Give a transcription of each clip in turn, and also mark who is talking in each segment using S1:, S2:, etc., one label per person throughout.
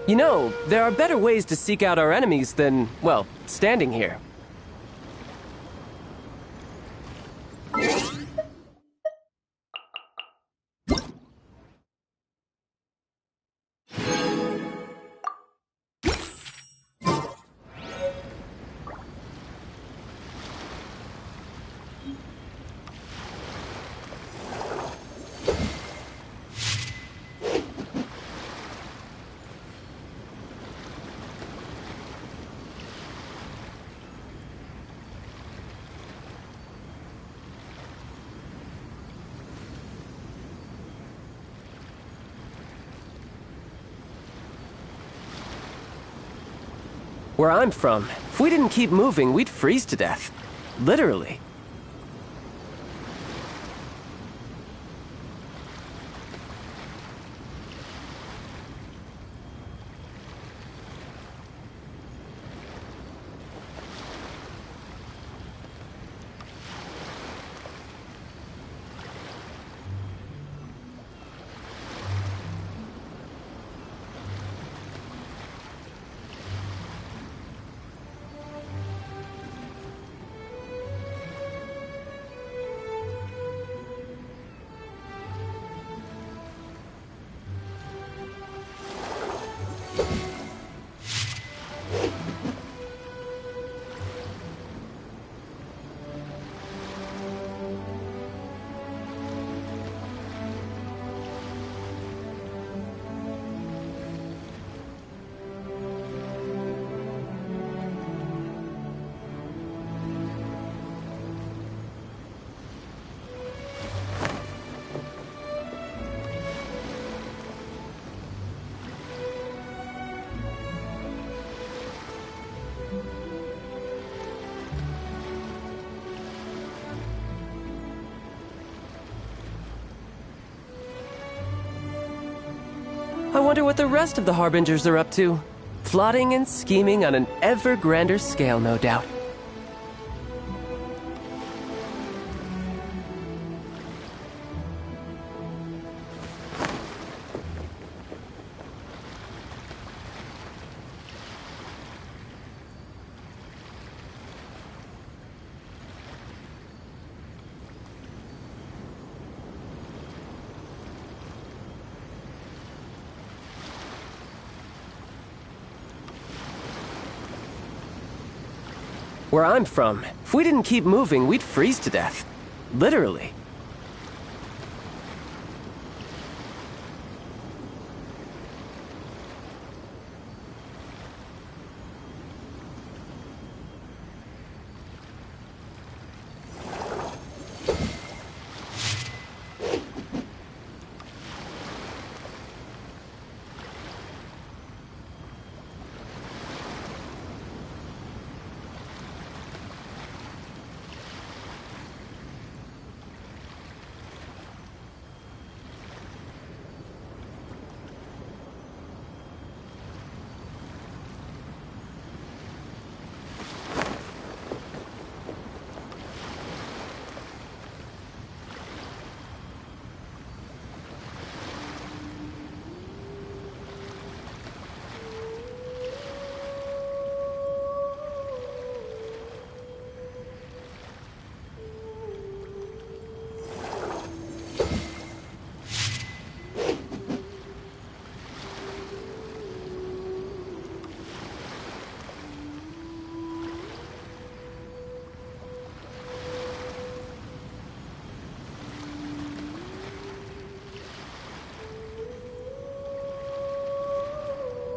S1: You know, there are better ways to seek out our enemies than, well, standing here. Where I'm from, if we didn't keep moving, we'd freeze to death. Literally. I wonder what the rest of the Harbingers are up to. Plotting and scheming on an ever grander scale, no doubt. Where I'm from, if we didn't keep moving, we'd freeze to death. Literally.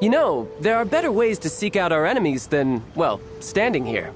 S1: You know, there are better ways to seek out our enemies than, well, standing here.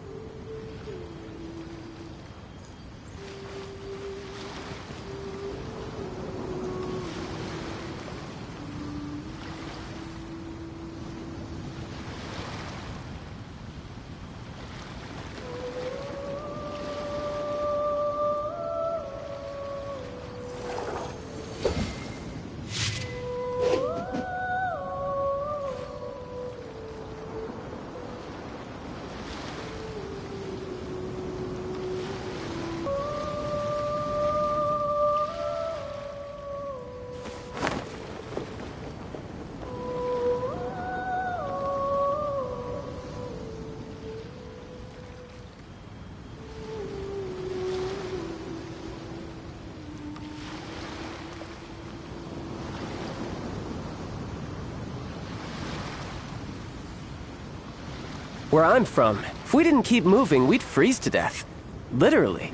S1: Where I'm from, if we didn't keep moving, we'd freeze to death. Literally.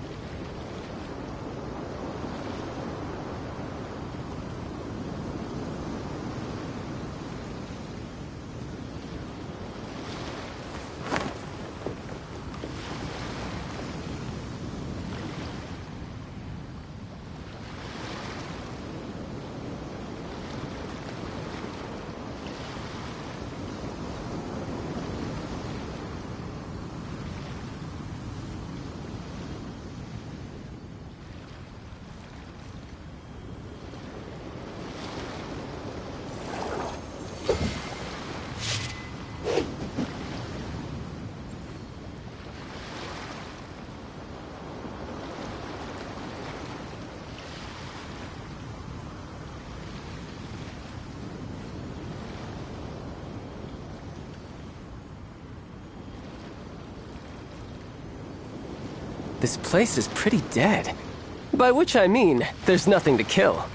S1: This place is pretty dead. By which I mean, there's nothing to kill.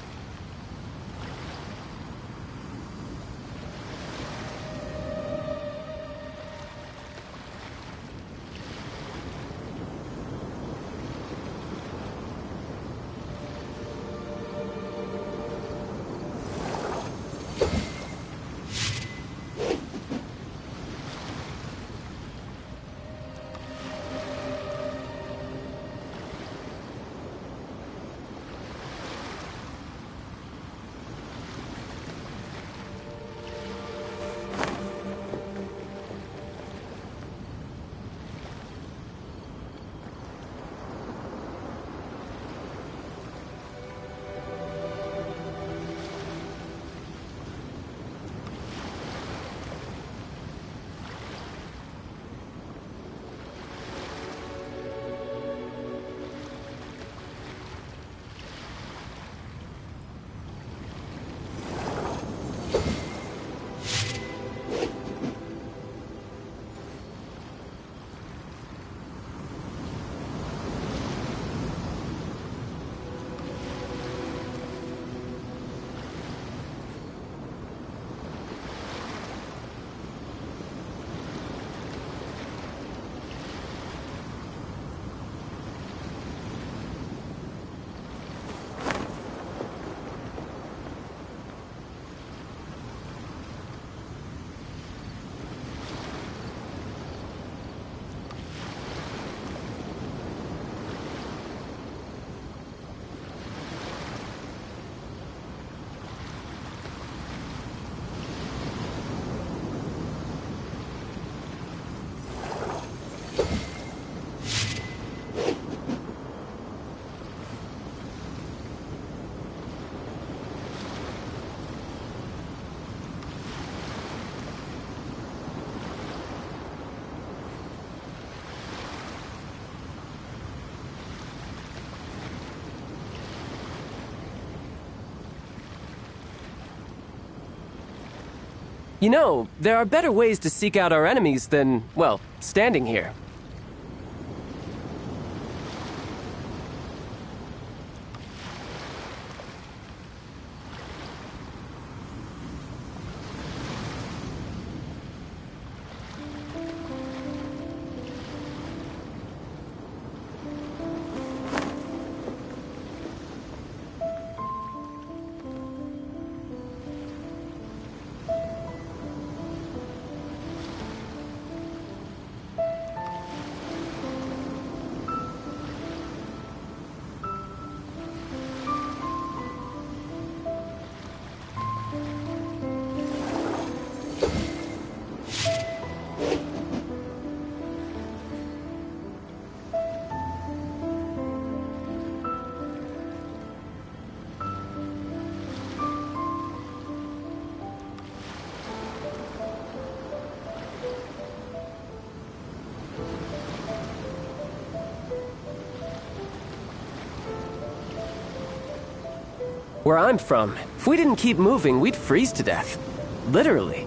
S1: You know, there are better ways to seek out our enemies than, well, standing here. Where I'm from, if we didn't keep moving, we'd freeze to death. Literally.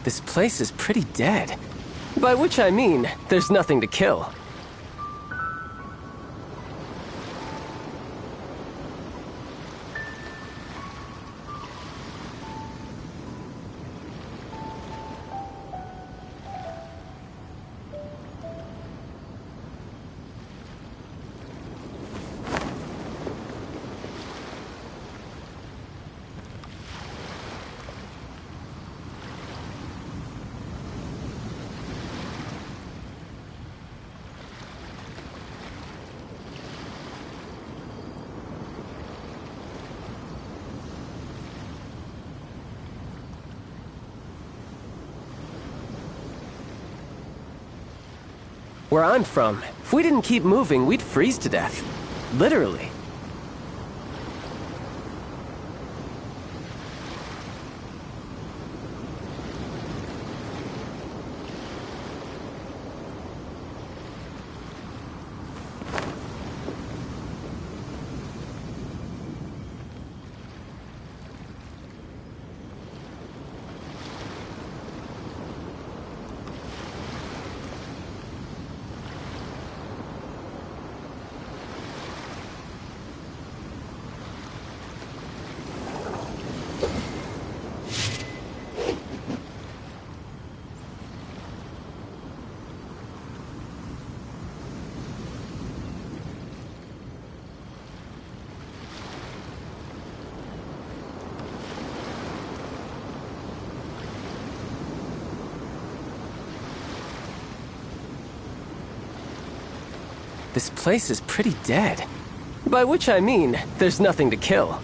S1: This place is pretty dead. By which I mean, there's nothing to kill. Where I'm from, if we didn't keep moving, we'd freeze to death. Literally. This place is pretty dead. By which I mean, there's nothing to kill.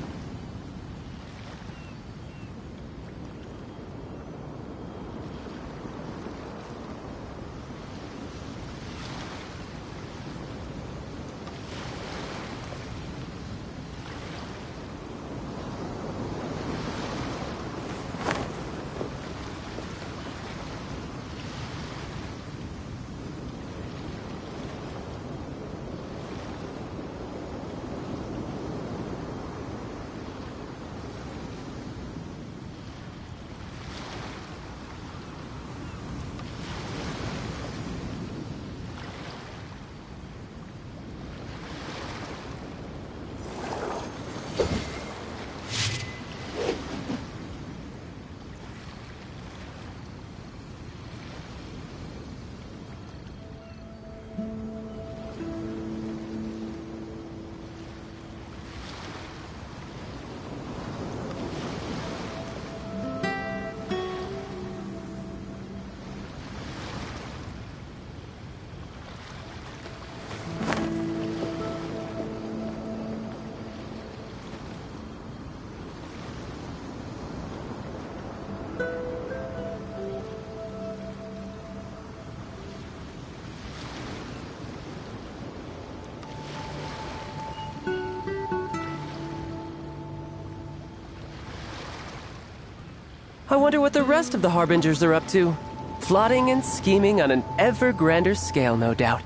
S1: I wonder what the rest of the Harbingers are up to. Plotting and scheming on an ever grander scale, no doubt.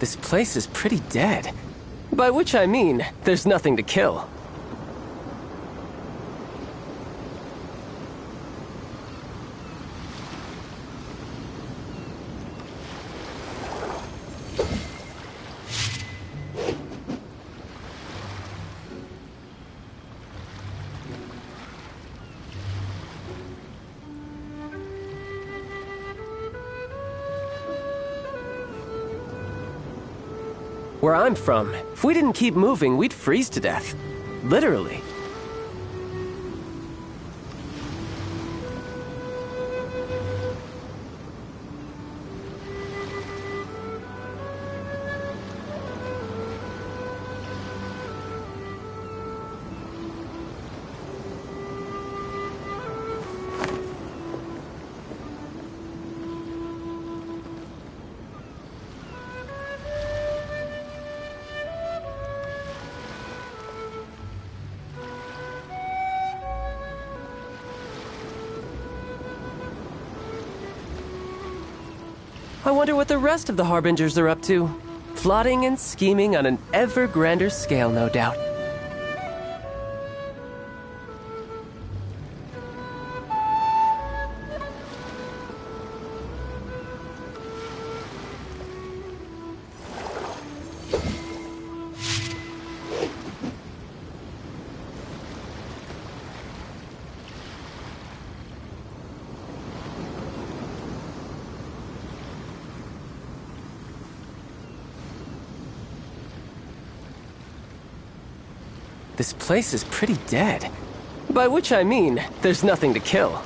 S1: This place is pretty dead. By which I mean, there's nothing to kill. Where I'm from, if we didn't keep moving, we'd freeze to death. Literally. I wonder what the rest of the Harbingers are up to. Plotting and scheming on an ever grander scale, no doubt. This place is pretty dead. By which I mean, there's nothing to kill.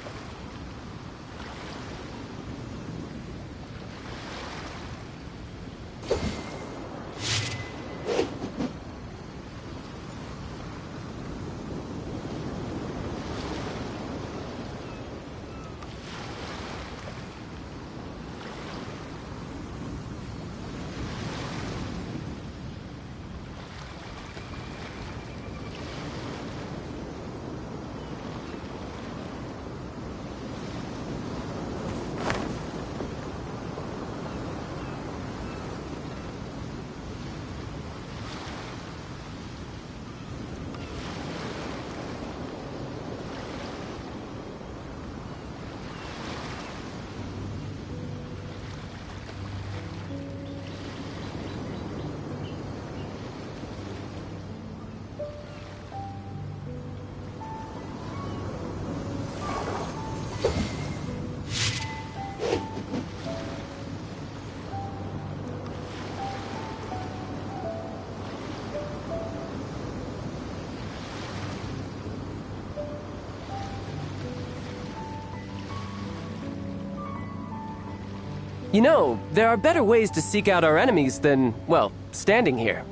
S1: You know, there are better ways to seek out our enemies than, well, standing here.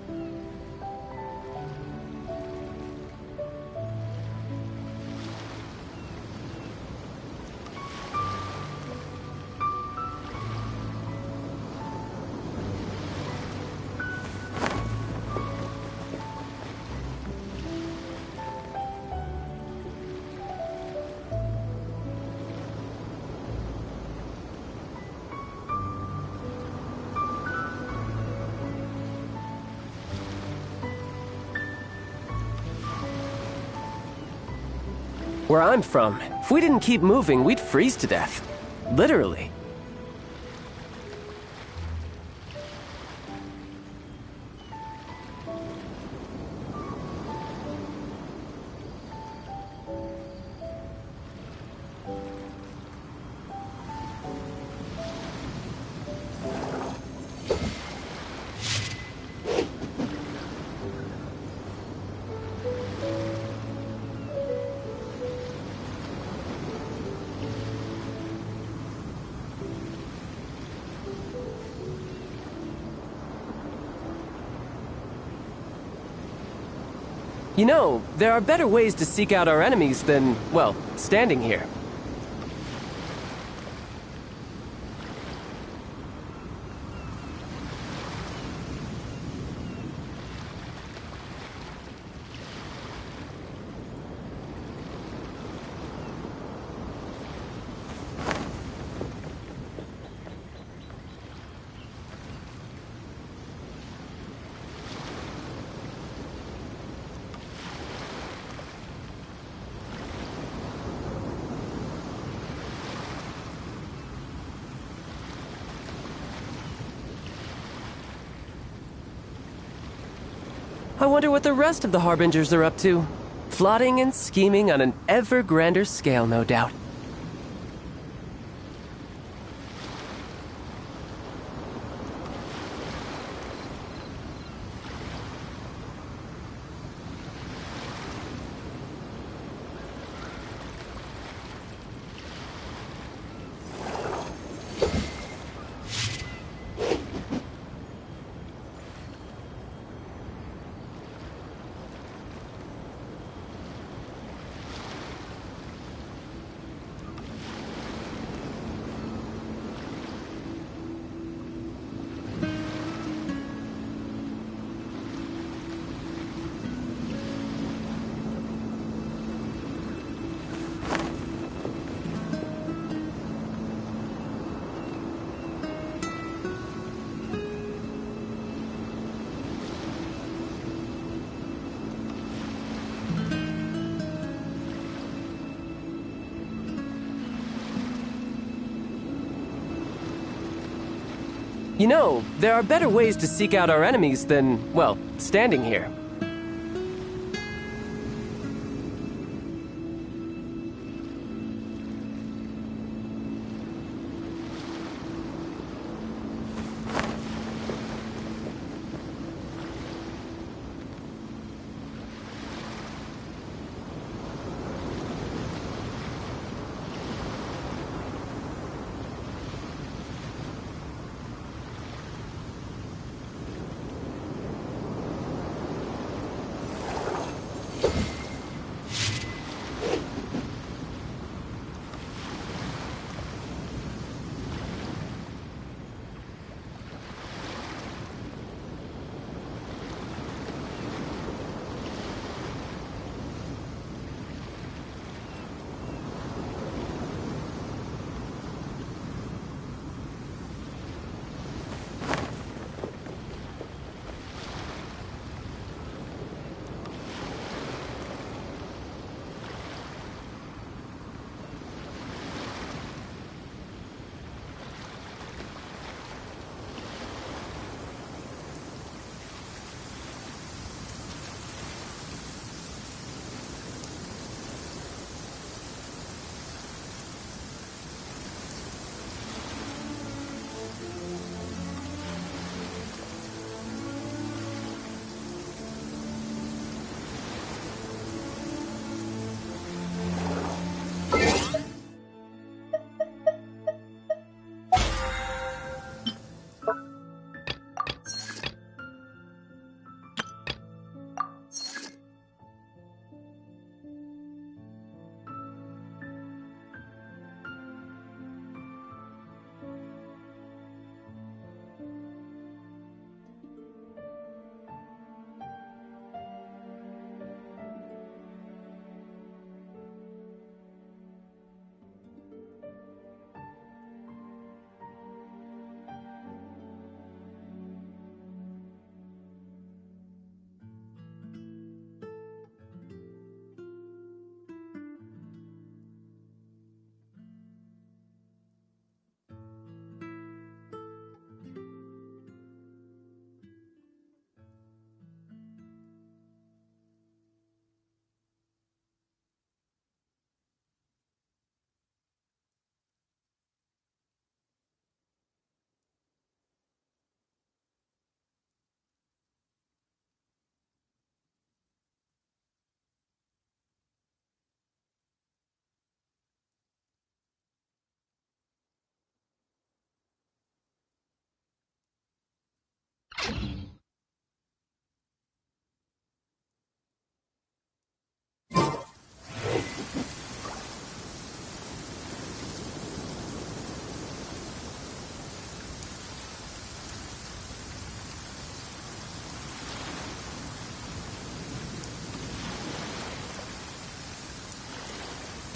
S1: Where I'm from, if we didn't keep moving, we'd freeze to death. Literally. You know, there are better ways to seek out our enemies than, well, standing here. I wonder what the rest of the Harbingers are up to. Plotting and scheming on an ever grander scale, no doubt. You know, there are better ways to seek out our enemies than, well, standing here.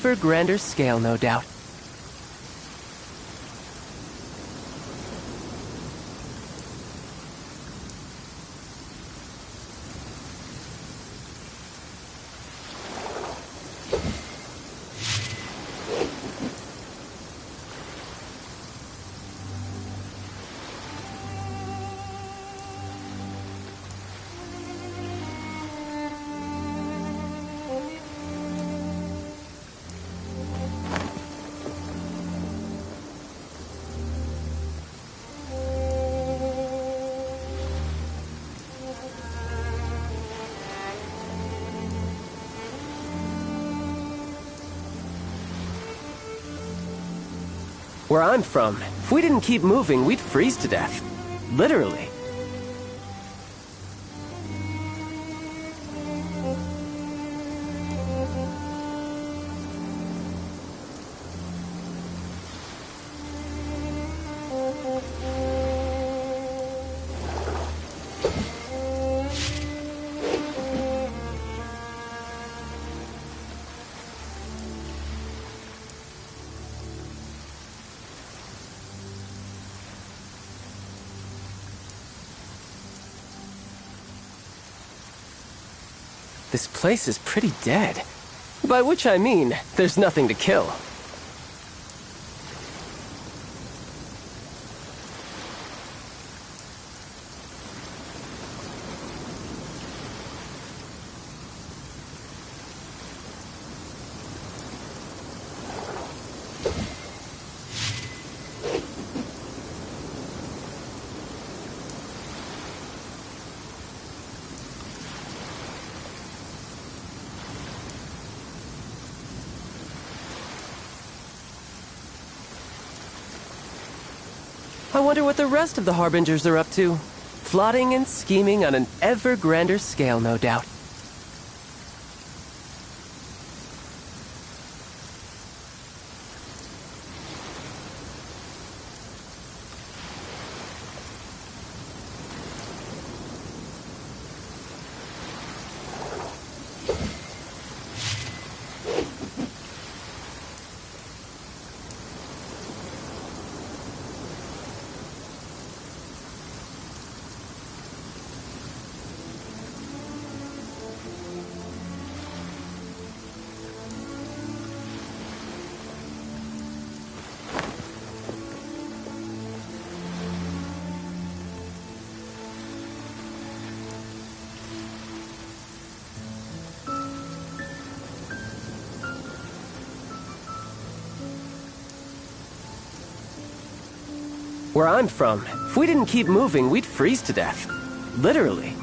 S1: For grander scale, no doubt. Where I'm from, if we didn't keep moving, we'd freeze to death. Literally. This place is pretty dead. By which I mean, there's nothing to kill. I wonder what the rest of the Harbingers are up to. Plotting and scheming on an ever grander scale, no doubt. Where I'm from, if we didn't keep moving, we'd freeze to death. Literally.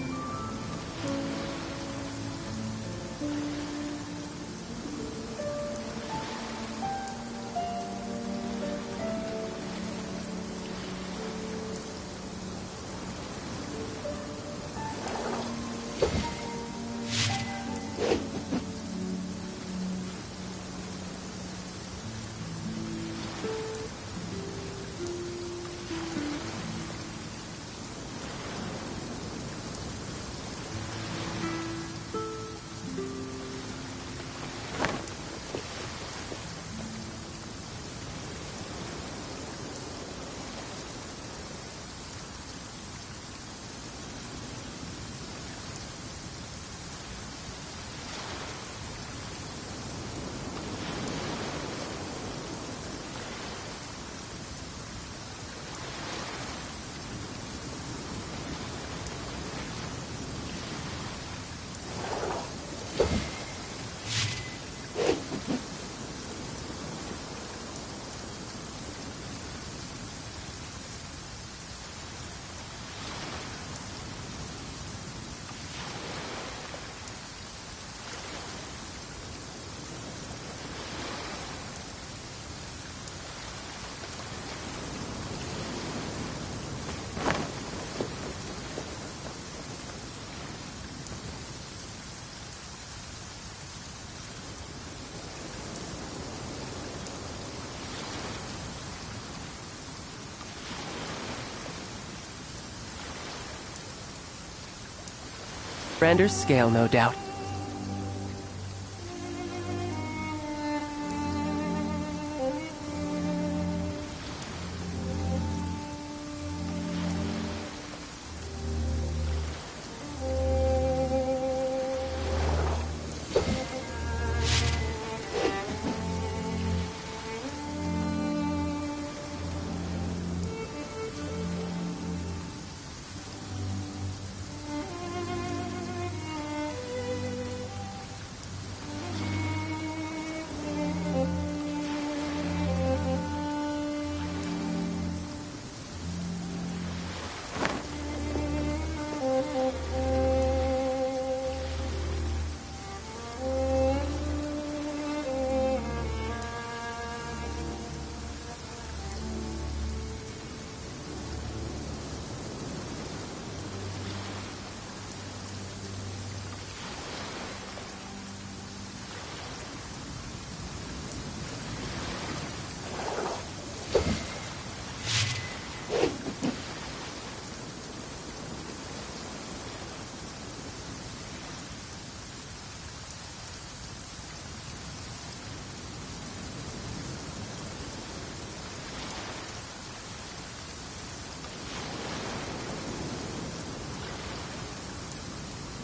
S1: Grander scale, no doubt.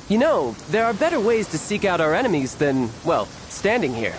S1: You know, there are better ways to seek out our enemies than, well, standing here.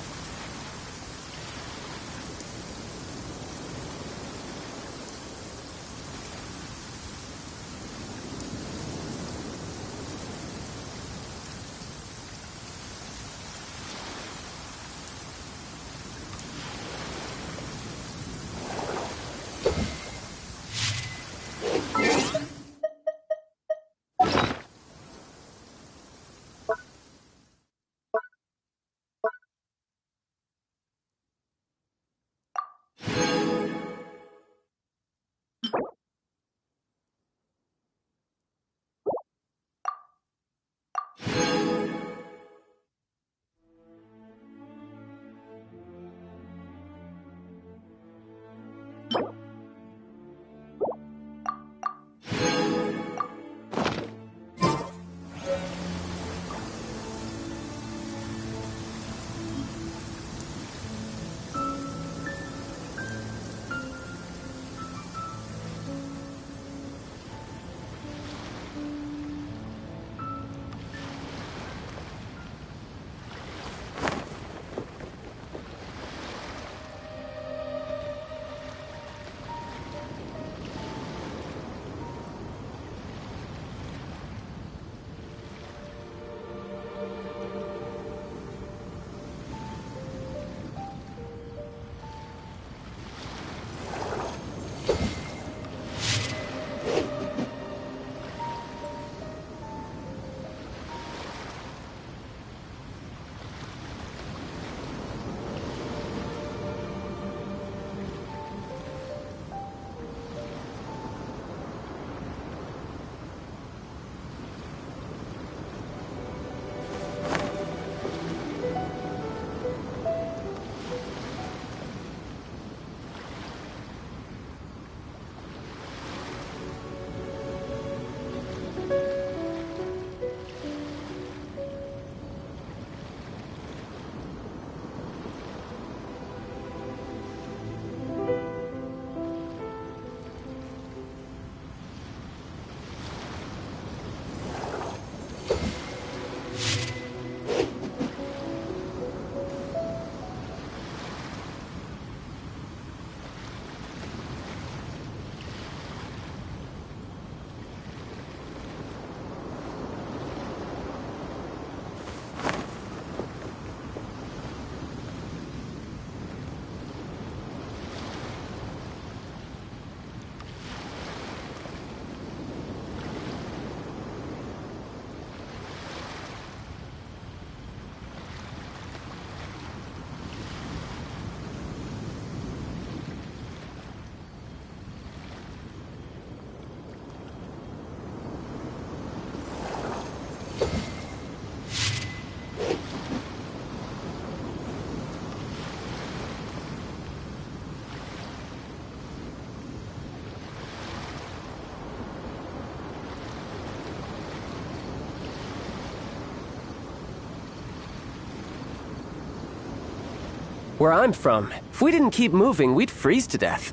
S1: Where I'm from, if we didn't keep moving, we'd freeze to death.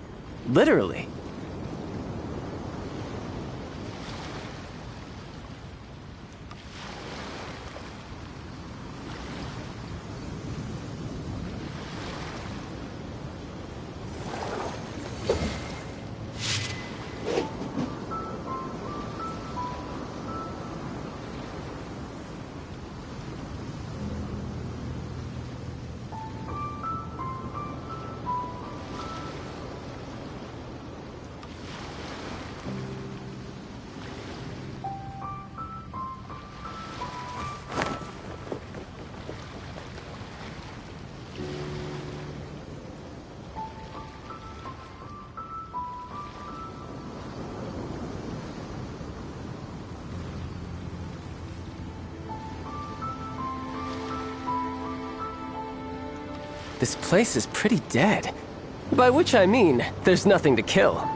S1: Literally. This place is pretty dead. By which I mean, there's nothing to kill.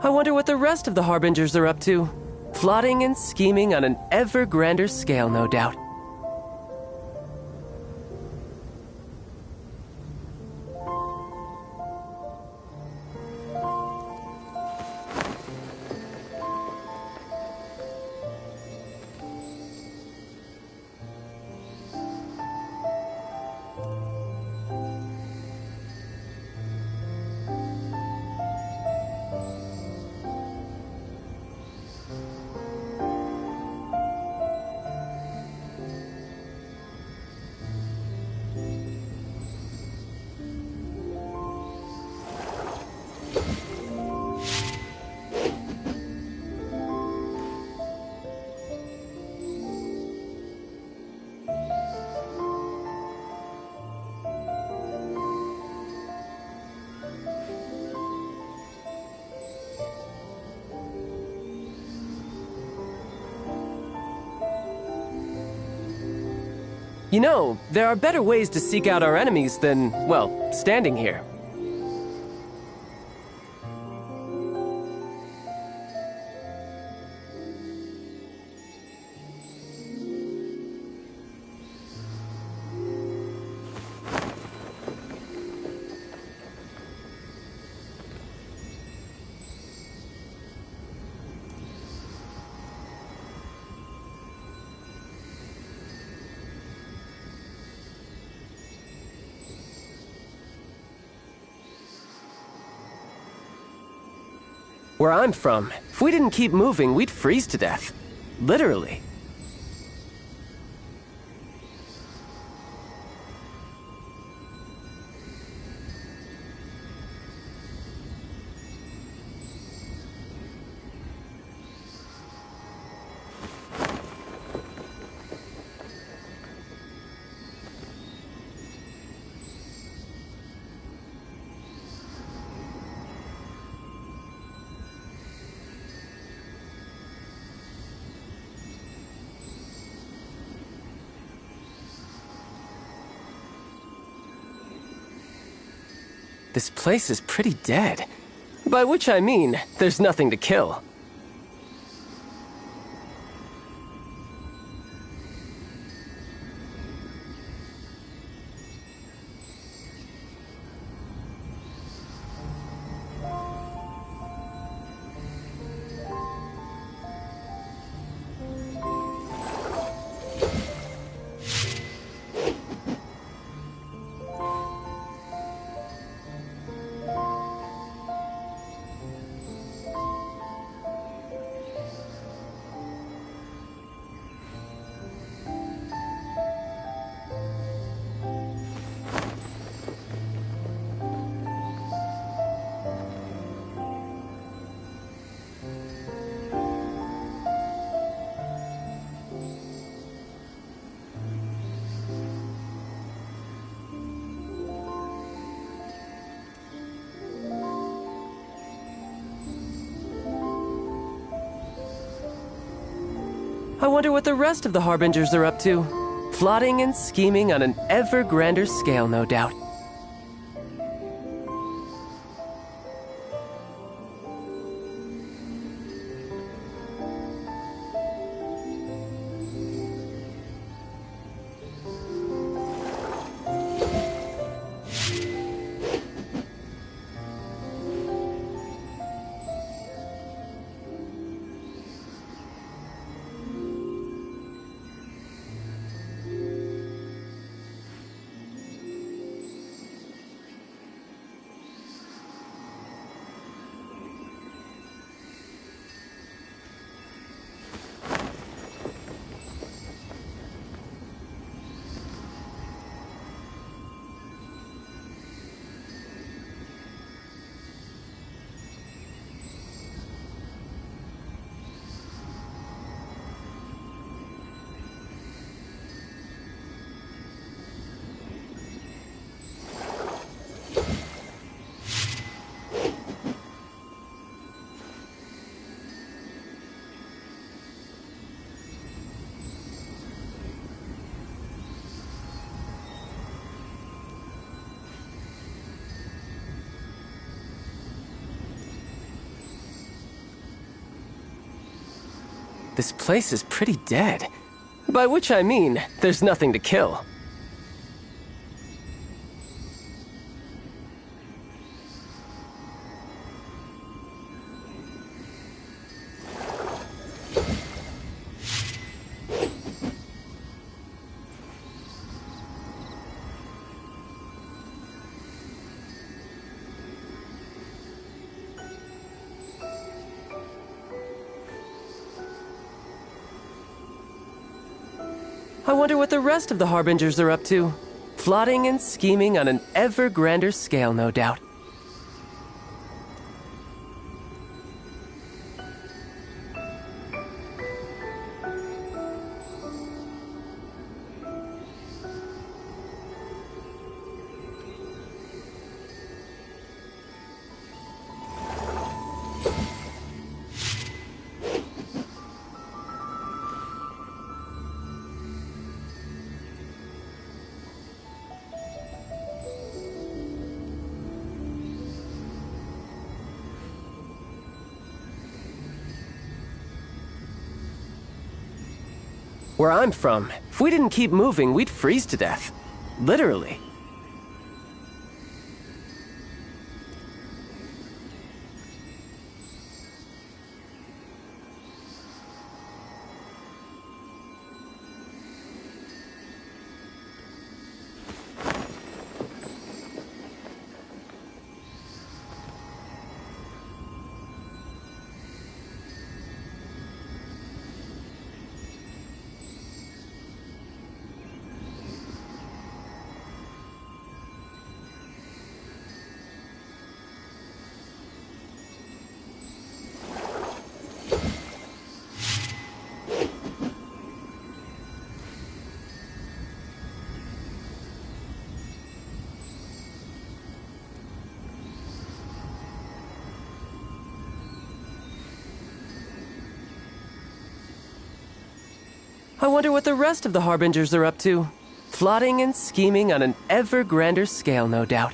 S1: I wonder what the rest of the Harbingers are up to. Plotting and scheming on an ever grander scale, no doubt. You know, there are better ways to seek out our enemies than, well, standing here. Where I'm from, if we didn't keep moving, we'd freeze to death. Literally. This place is pretty dead. By which I mean, there's nothing to kill. I wonder what the rest of the Harbingers are up to. Plotting and scheming on an ever grander scale, no doubt. This place is pretty dead. By which I mean, there's nothing to kill. I wonder what the rest of the Harbingers are up to. Plotting and scheming on an ever grander scale, no doubt. Where I'm from, if we didn't keep moving, we'd freeze to death. Literally. I wonder what the rest of the Harbingers are up to. Plotting and scheming on an ever grander scale, no doubt.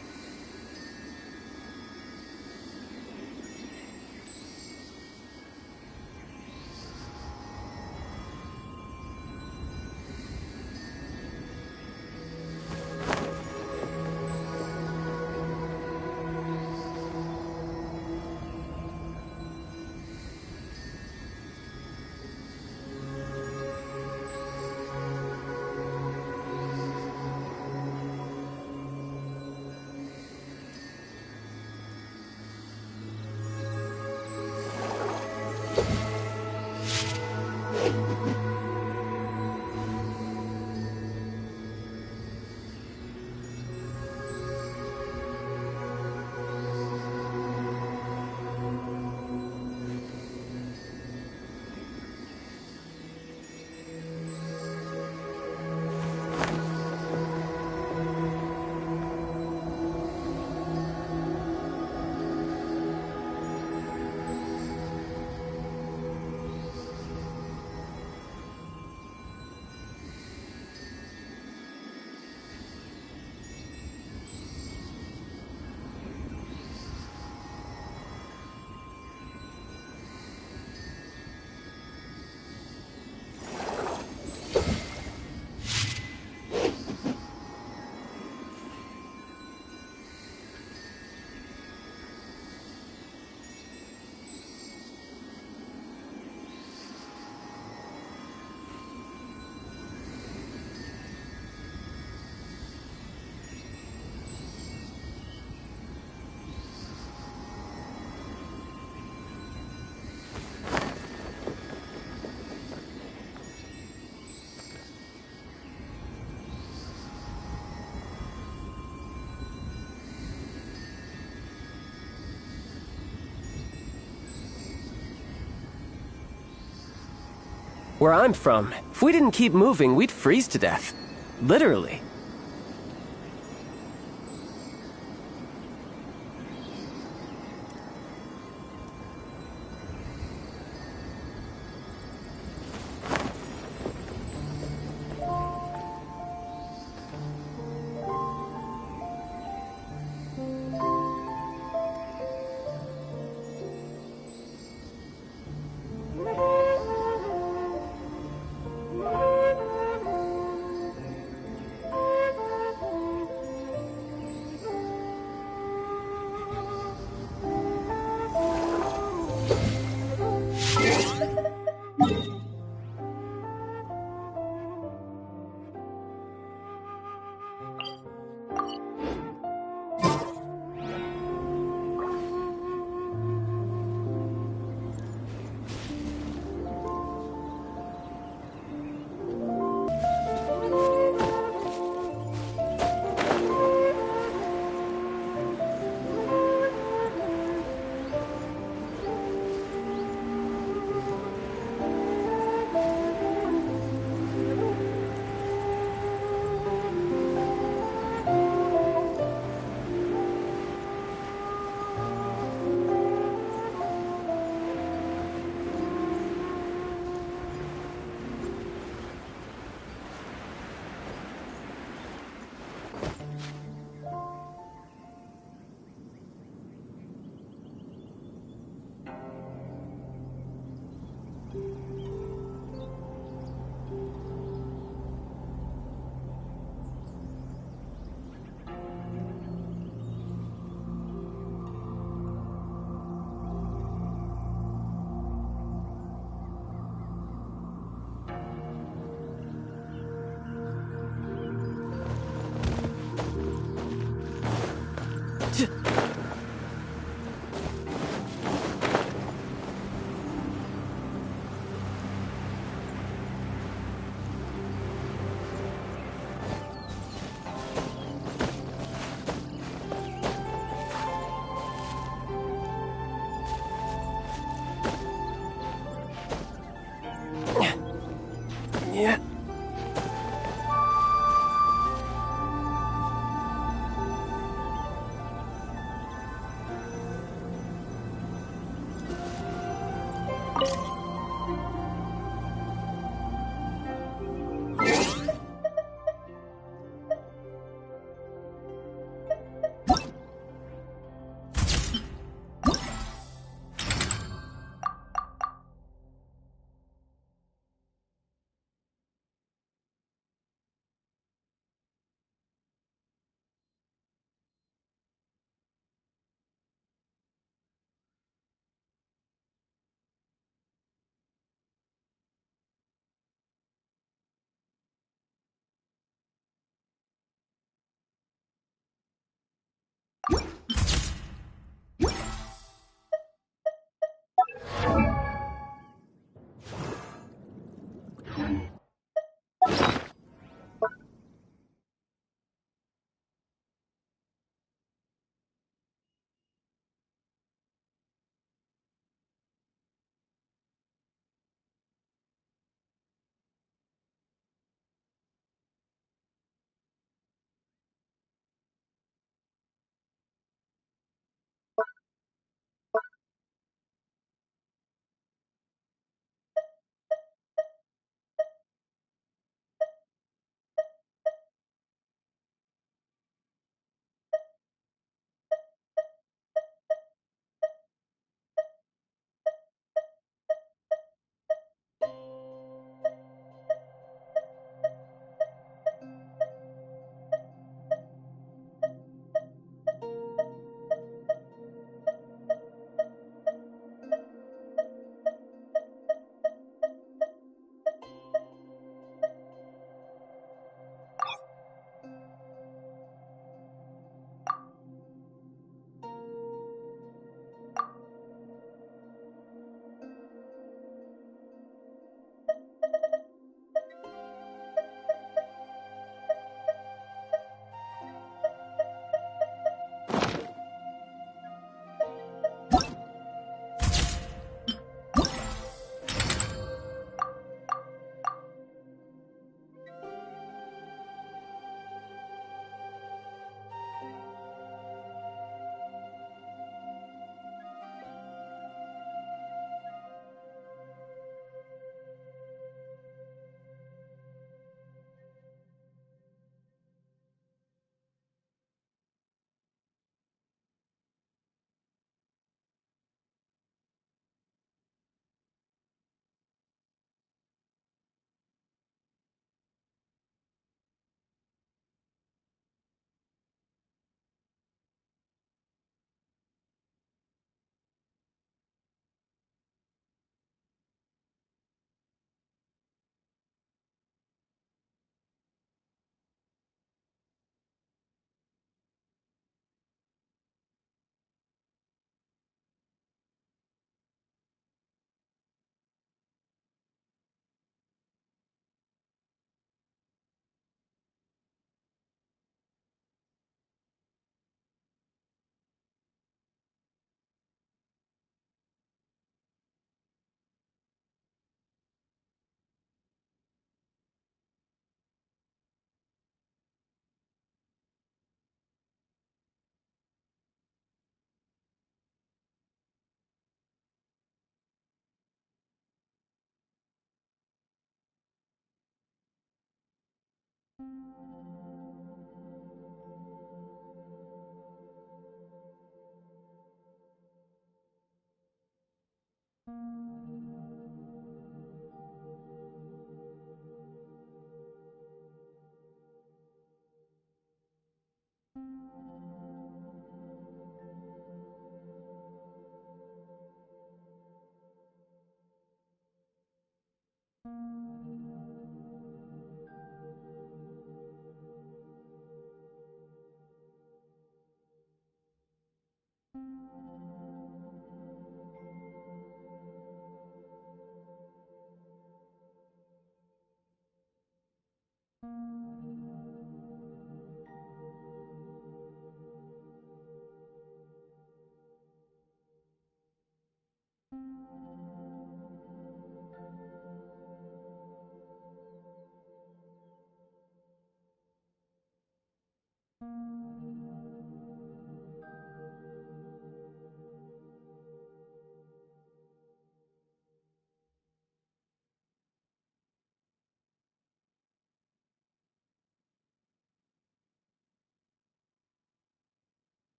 S1: Where I'm from, if we didn't keep moving, we'd freeze to death. Literally.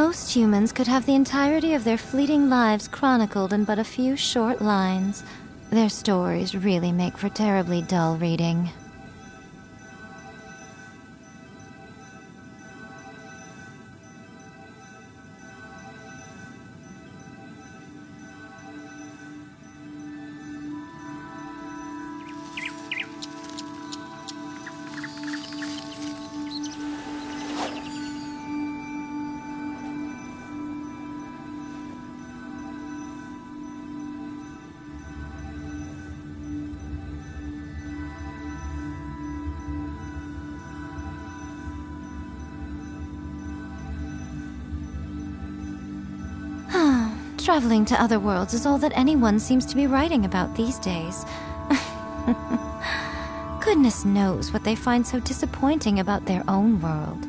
S2: Most humans could have the entirety of their fleeting lives chronicled in but a few short lines. Their stories really make for terribly dull reading. Traveling to other worlds is all that anyone seems to be writing about these days. Goodness knows what they find so disappointing about their own world.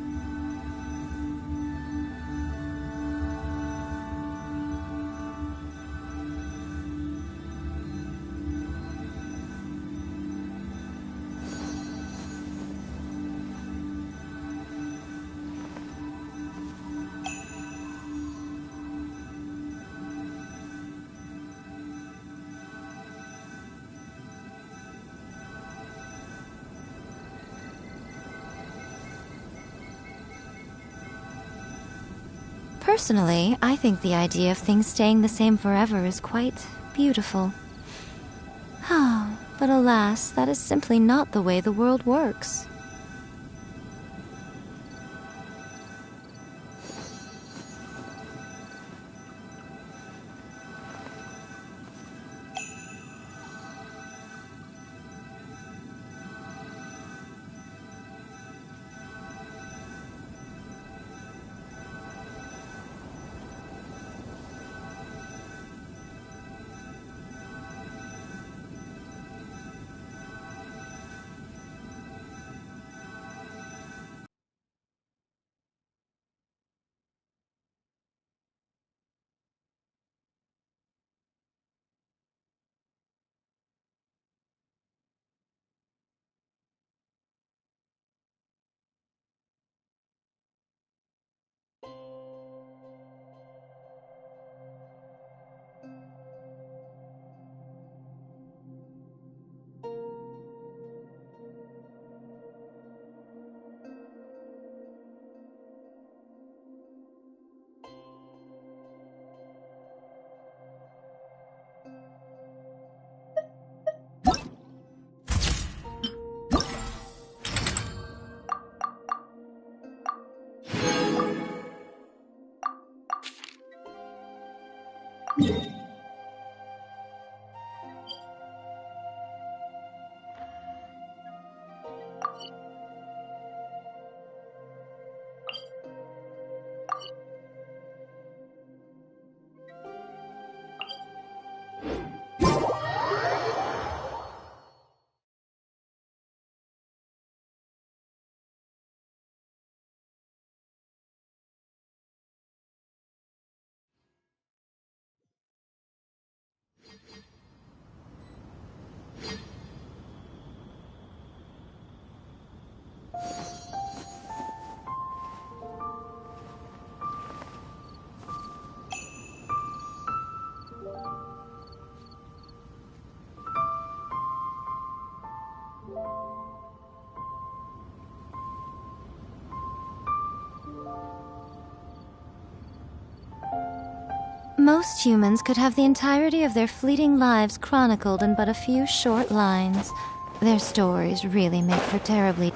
S2: Personally, I think the idea of things staying the same forever is quite beautiful. But alas, that is simply not the way the world works. Most humans could have the entirety of their fleeting lives chronicled in but a few short lines. Their stories really make for terribly...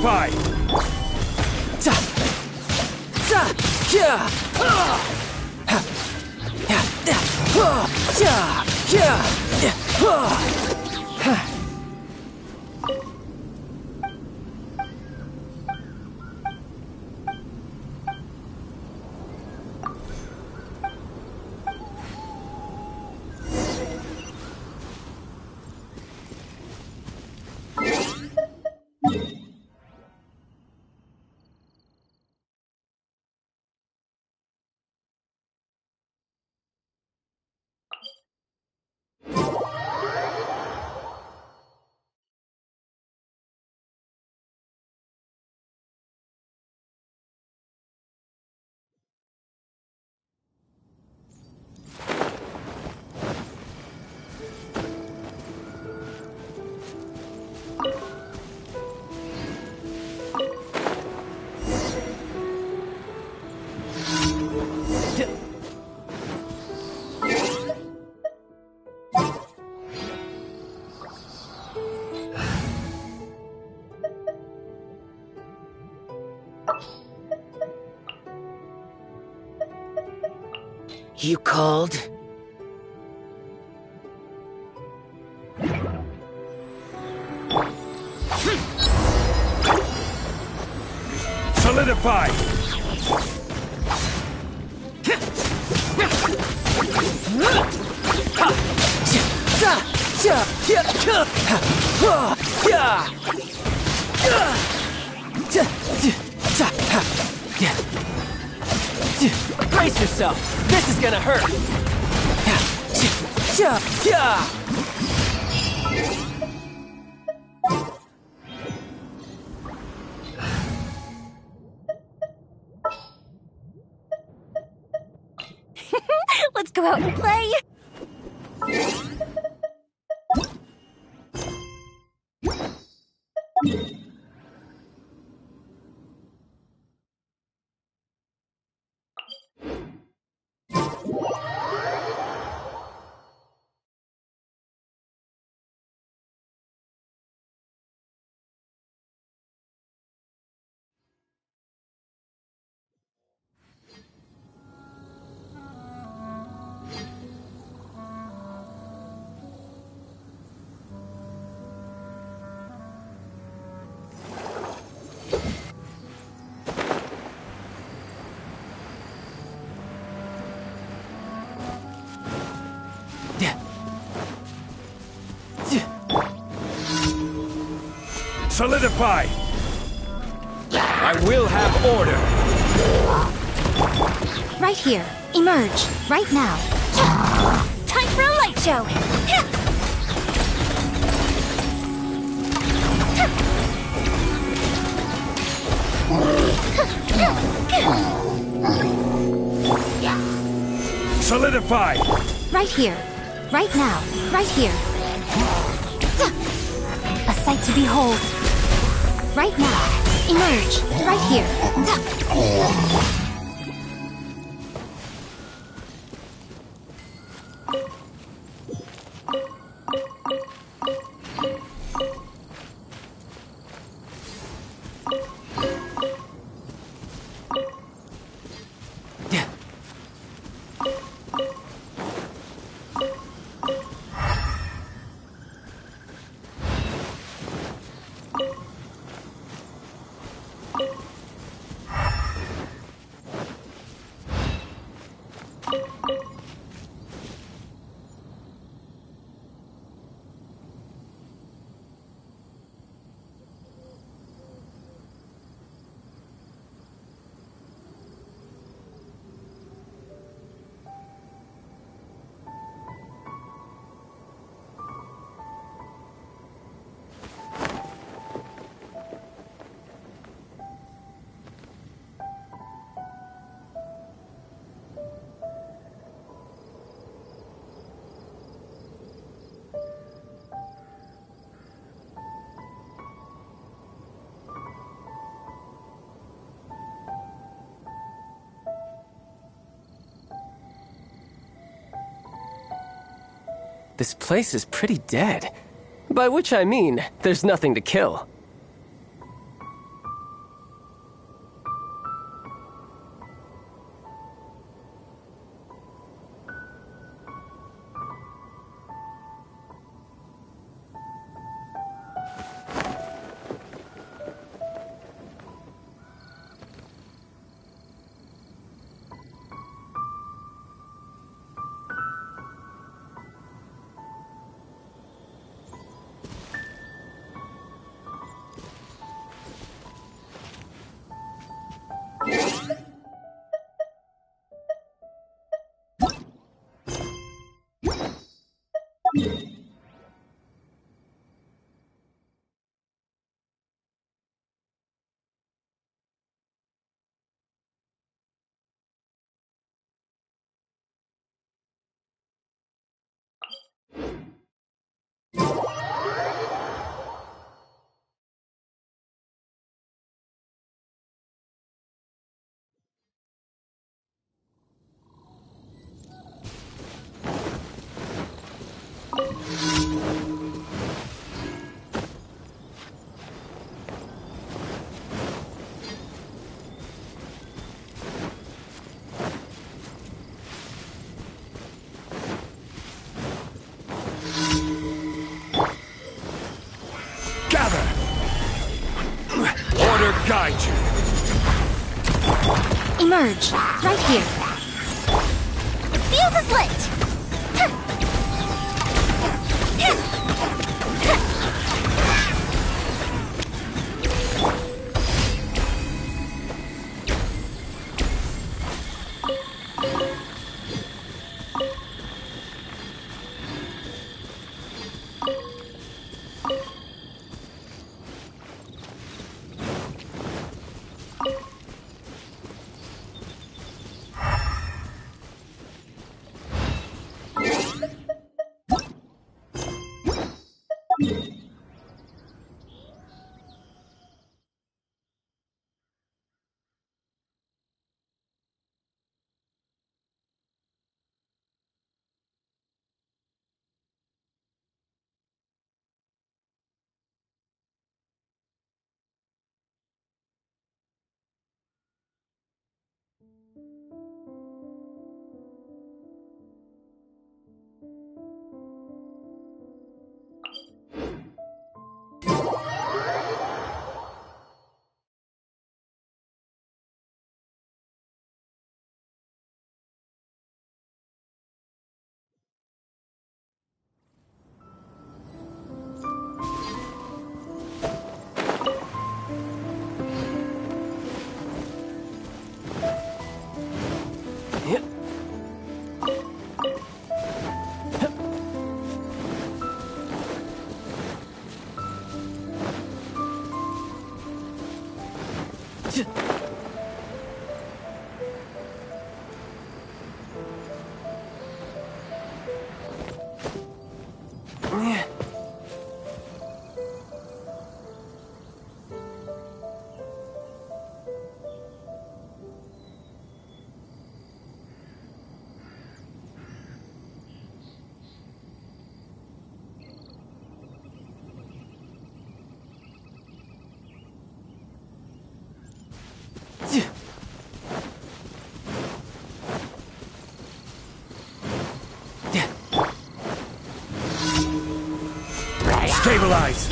S3: Solidify!
S1: You called?
S3: Solidify!
S1: Brace yourself! This is gonna hurt!
S2: Let's go out and play!
S3: Solidify! I will have order!
S2: Right here. Emerge. Right now. Time for a light show!
S3: Solidify!
S2: Right here. Right now. Right here. A sight to behold. Right now. Emerge. Right here.
S1: This place is pretty dead. By which I mean, there's nothing to kill.
S2: Emerge, right here.
S4: Fuse is lit!
S3: Stabilize!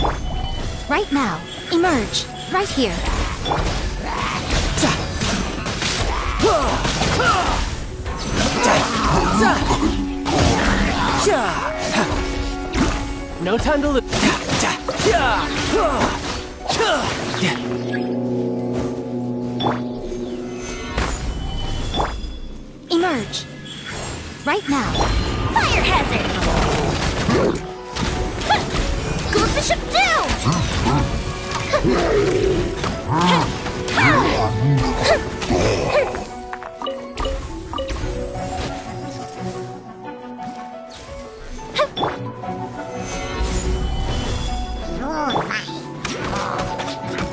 S2: Right now. Emerge, right here.
S1: No time to lose.
S2: Emerge. Right now.
S4: Fire hazard! Goes the ship down!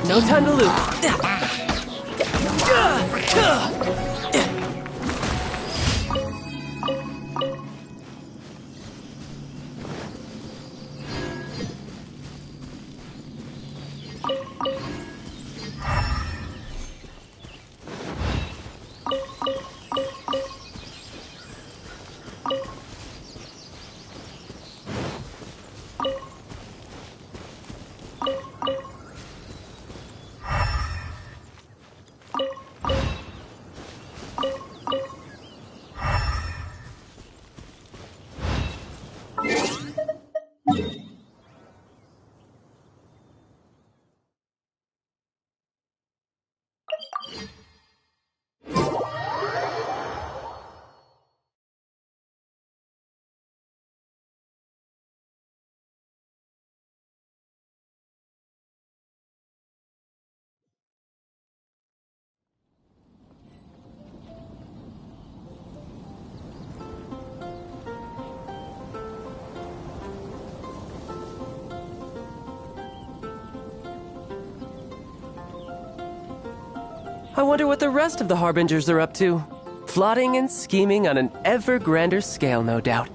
S1: No time to lose. I wonder what the rest of the Harbingers are up to. Plotting and scheming on an ever grander scale, no doubt.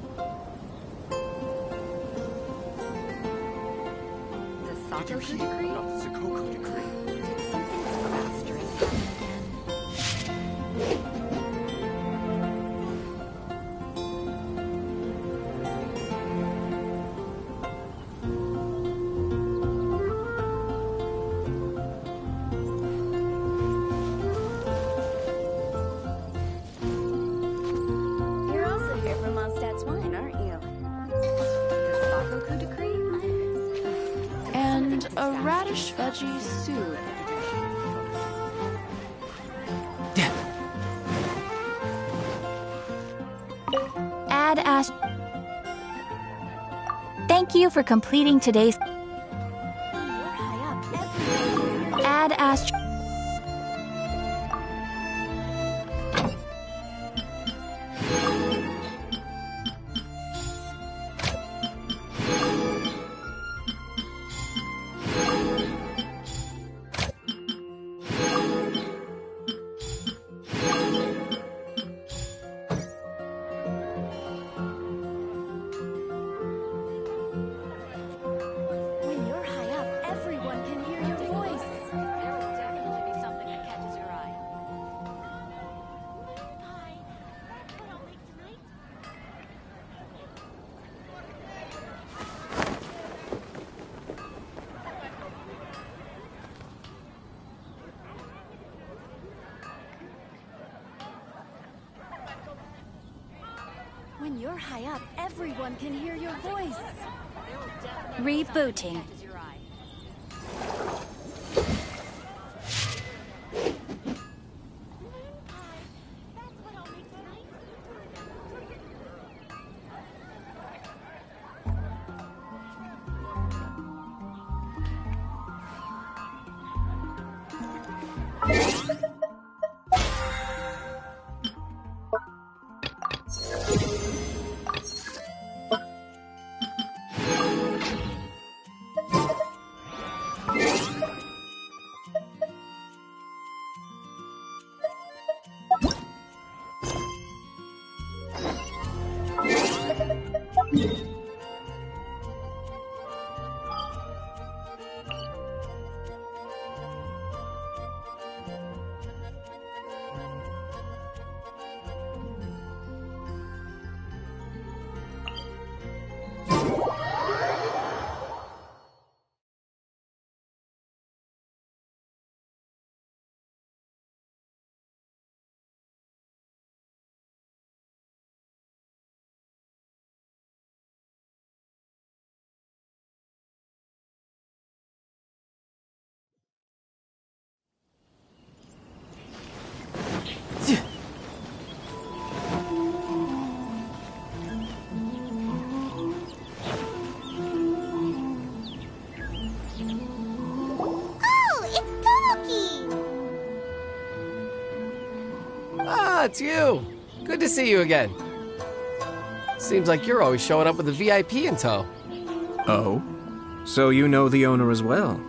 S5: Did you hear about the Sakoku decree?
S4: Did something disastrous happen again? fish veggie soup.
S6: Add Ash. Thank you for completing today's. Add Ash.
S4: When you're high up, everyone can hear your voice.
S7: There will definitely be something that catches your eye.
S4: Hi, that's what I'll make tonight. When you're high up, everyone can hear your voice.
S6: Rebooting.
S7: Catches your eye.
S4: Hi, that's what I'll make tonight. Oh, it's Toki!
S1: Ah, it's you. Good to see you again. Seems like you're always showing up with a VIP in tow.
S8: Oh? So you know the owner as well?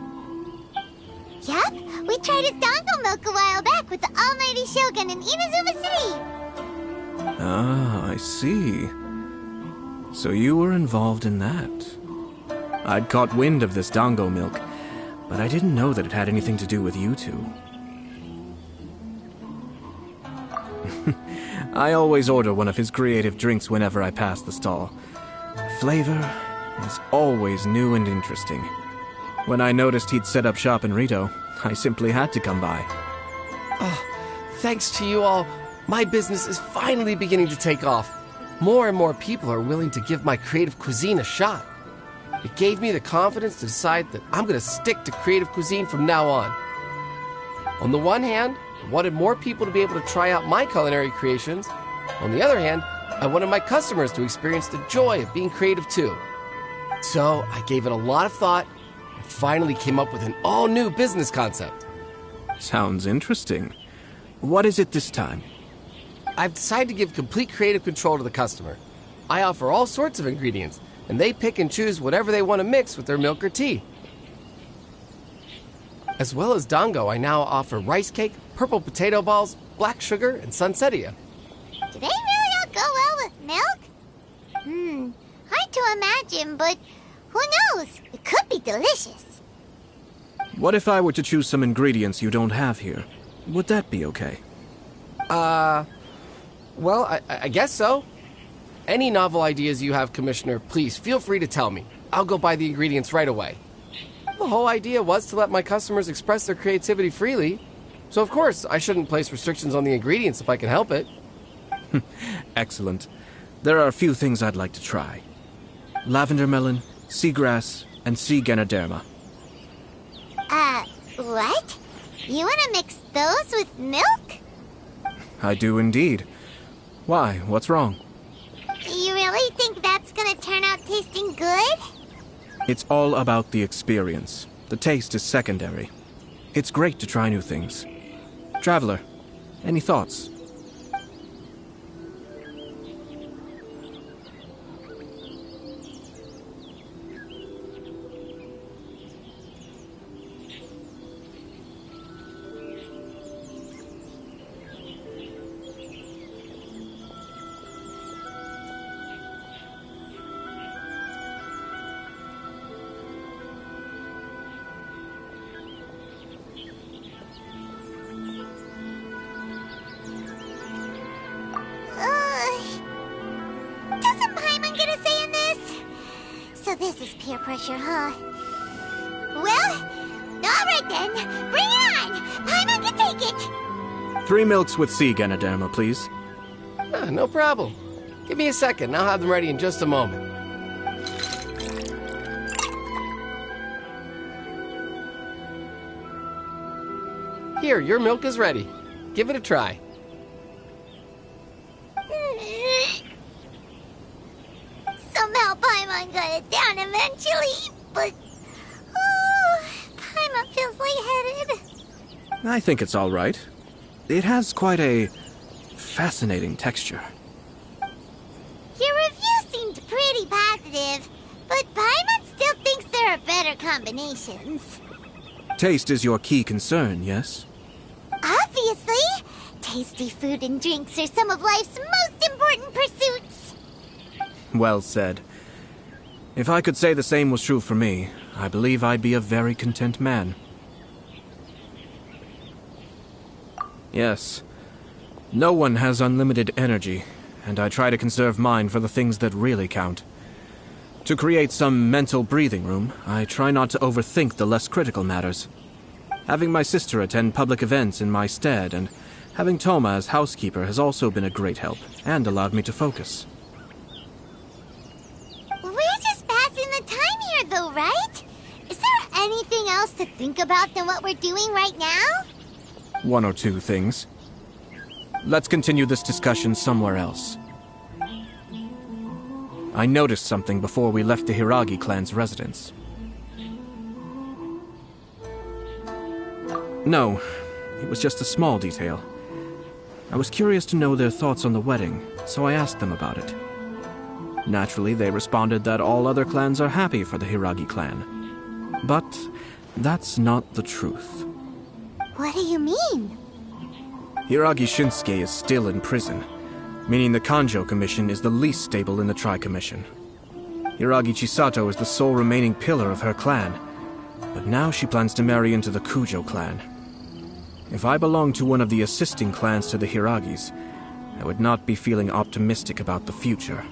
S4: Yup, we tried his dongo milk a while back with the almighty Shogun in Inazuma City.
S8: Ah, I see. So you were involved in that. I'd caught wind of this dango milk, but I didn't know that it had anything to do with you two. I always order one of his creative drinks whenever I pass the stall. The flavor is always new and interesting. When I noticed he'd set up shop in Rito, I simply had to come by.
S1: Thanks to you all, my business is finally beginning to take off. More and more people are willing to give my creative cuisine a shot. It gave me the confidence to decide that I'm going to stick to creative cuisine from now on. On the one hand, I wanted more people to be able to try out my culinary creations. On the other hand, I wanted my customers to experience the joy of being creative too. So I gave it a lot of thought and finally came up with an all-new business concept.
S8: Sounds interesting. What is it this time?
S1: I've decided to give complete creative control to the customer. I offer all sorts of ingredients, and they pick and choose whatever they want to mix with their milk or tea. As well as dango, I now offer rice cake, purple potato balls, black sugar, and sunsettia.
S4: Do they really all go well with milk? Hard to imagine, but who knows? It could be delicious.
S8: What if I were to choose some ingredients you don't have here? Would that be okay?
S1: Well, I guess so. Any novel ideas you have, Commissioner, please feel free to tell me. I'll go buy the ingredients right away. The whole idea was to let my customers express their creativity freely. So, of course, I shouldn't place restrictions on the ingredients if I can help it.
S8: Excellent. There are a few things I'd like to try. Lavender melon, seagrass, and sea ganoderma.
S4: What? You want to mix those with milk?
S8: I do indeed. Why? What's wrong?
S4: You really think that's gonna turn out tasting good?
S8: It's all about the experience. The taste is secondary. It's great to try new things. Traveler, any thoughts?
S4: Doesn't Paimon get a say in this? So this is peer pressure, huh? Well, alright then. Bring it on! Paimon can take it!
S8: 3 milks with sea Ganoderma, please.
S1: No problem. Give me a second, I'll have them ready in just a moment. Here, your milk is ready. Give it a try.
S4: Somehow Paimon got it down eventually, but... Paimon feels lightheaded.
S8: I think it's all right. It has quite a fascinating texture.
S4: Your review seemed pretty positive, but Paimon still thinks there are better combinations.
S8: Taste is your key concern, yes?
S4: Obviously! Tasty food and drinks are some of life's most important pursuits.
S8: Well said. If I could say the same was true for me, I believe I'd be a very content man. Yes. No one has unlimited energy, and I try to conserve mine for the things that really count. To create some mental breathing room, I try not to overthink the less critical matters. Having my sister attend public events in my stead, and having Toma as housekeeper has also been a great help, and allowed me to focus.
S4: We're just passing the time here, though, right? Is there anything else to think about than what we're doing right now?
S8: 1 or 2 things. Let's continue this discussion somewhere else. I noticed something before we left the Hiragi clan's residence. No, it was just a small detail. I was curious to know their thoughts on the wedding, so I asked them about it. Naturally, they responded that all other clans are happy for the Hiragi clan. But that's not the truth.
S4: What do you mean?
S8: Hiragi Shinsuke is still in prison, meaning the Kanjo Commission is the least stable in the Tri-Commission. Hiragi Chisato is the sole remaining pillar of her clan, but now she plans to marry into the Kujo clan. If I belonged to one of the assisting clans to the Hiragis, I would not be feeling optimistic about the future.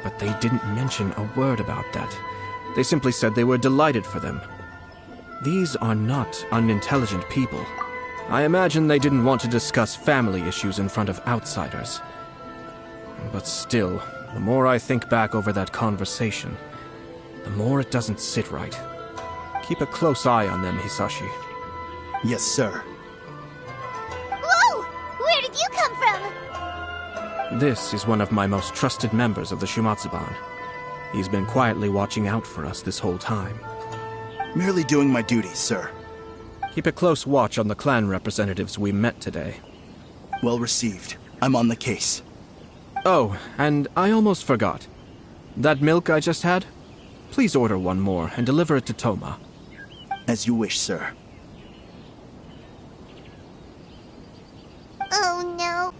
S8: But they didn't mention a word about that. They simply said they were delighted for them. These are not unintelligent people. I imagine they didn't want to discuss family issues in front of outsiders. But still, the more I think back over that conversation, the more it doesn't sit right. Keep a close eye on them, Hisashi.
S9: Yes, sir.
S4: Whoa! Where did you come from?
S8: This is one of my most trusted members of the Shumatsuban. He's been quietly watching out for us this whole time.
S9: Merely doing my duty, sir.
S8: Keep a close watch on the clan representatives we met today.
S9: Well received. I'm on the case.
S8: Oh, and I almost forgot. That milk I just had? Please order one more and deliver it to Toma.
S9: As you wish, sir.
S4: Oh no.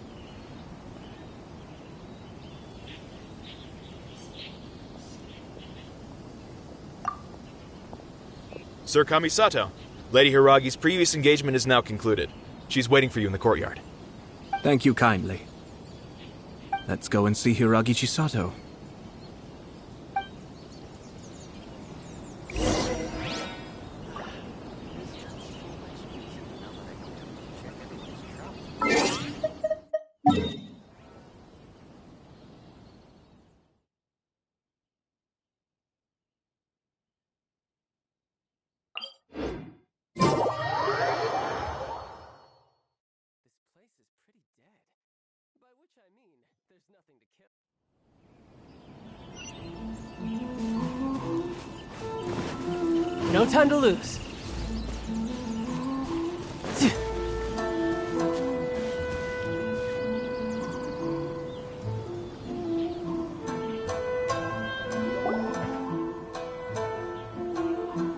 S10: Sir Kamisato, Lady Hiragi's previous engagement is now concluded. She's waiting for you in the courtyard.
S8: Thank you kindly. Let's go and see Hiragi Chisato.
S1: which I mean, there's nothing to kill. No time to lose.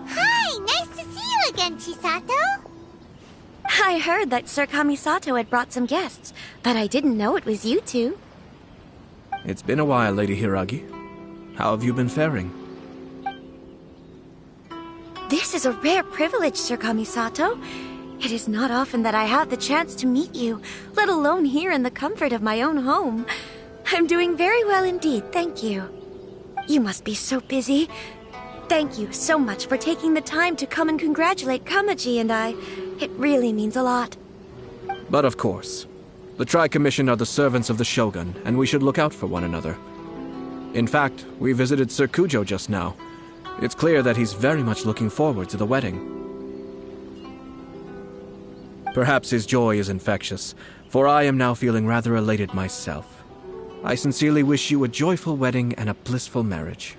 S4: Hi, nice to see you again, Chisato.
S6: I heard that Sir Kamisato had brought some guests, but I didn't know it was you two.
S8: It's been a while, Lady Hiragi. How have you been faring?
S6: This is a rare privilege, Sir Kamisato. It is not often that I have the chance to meet you, let alone here in the comfort of my own home. I'm doing very well indeed, thank you. You must be so busy. Thank you so much for taking the time to come and congratulate Kamaji and I. It really means a lot.
S8: But of course. The Tri-Commission are the servants of the Shogun, and we should look out for one another. In fact, we visited Sir Kujo just now. It's clear that he's very much looking forward to the wedding. Perhaps his joy is infectious, for I am now feeling rather elated myself. I sincerely wish you a joyful wedding and a blissful marriage.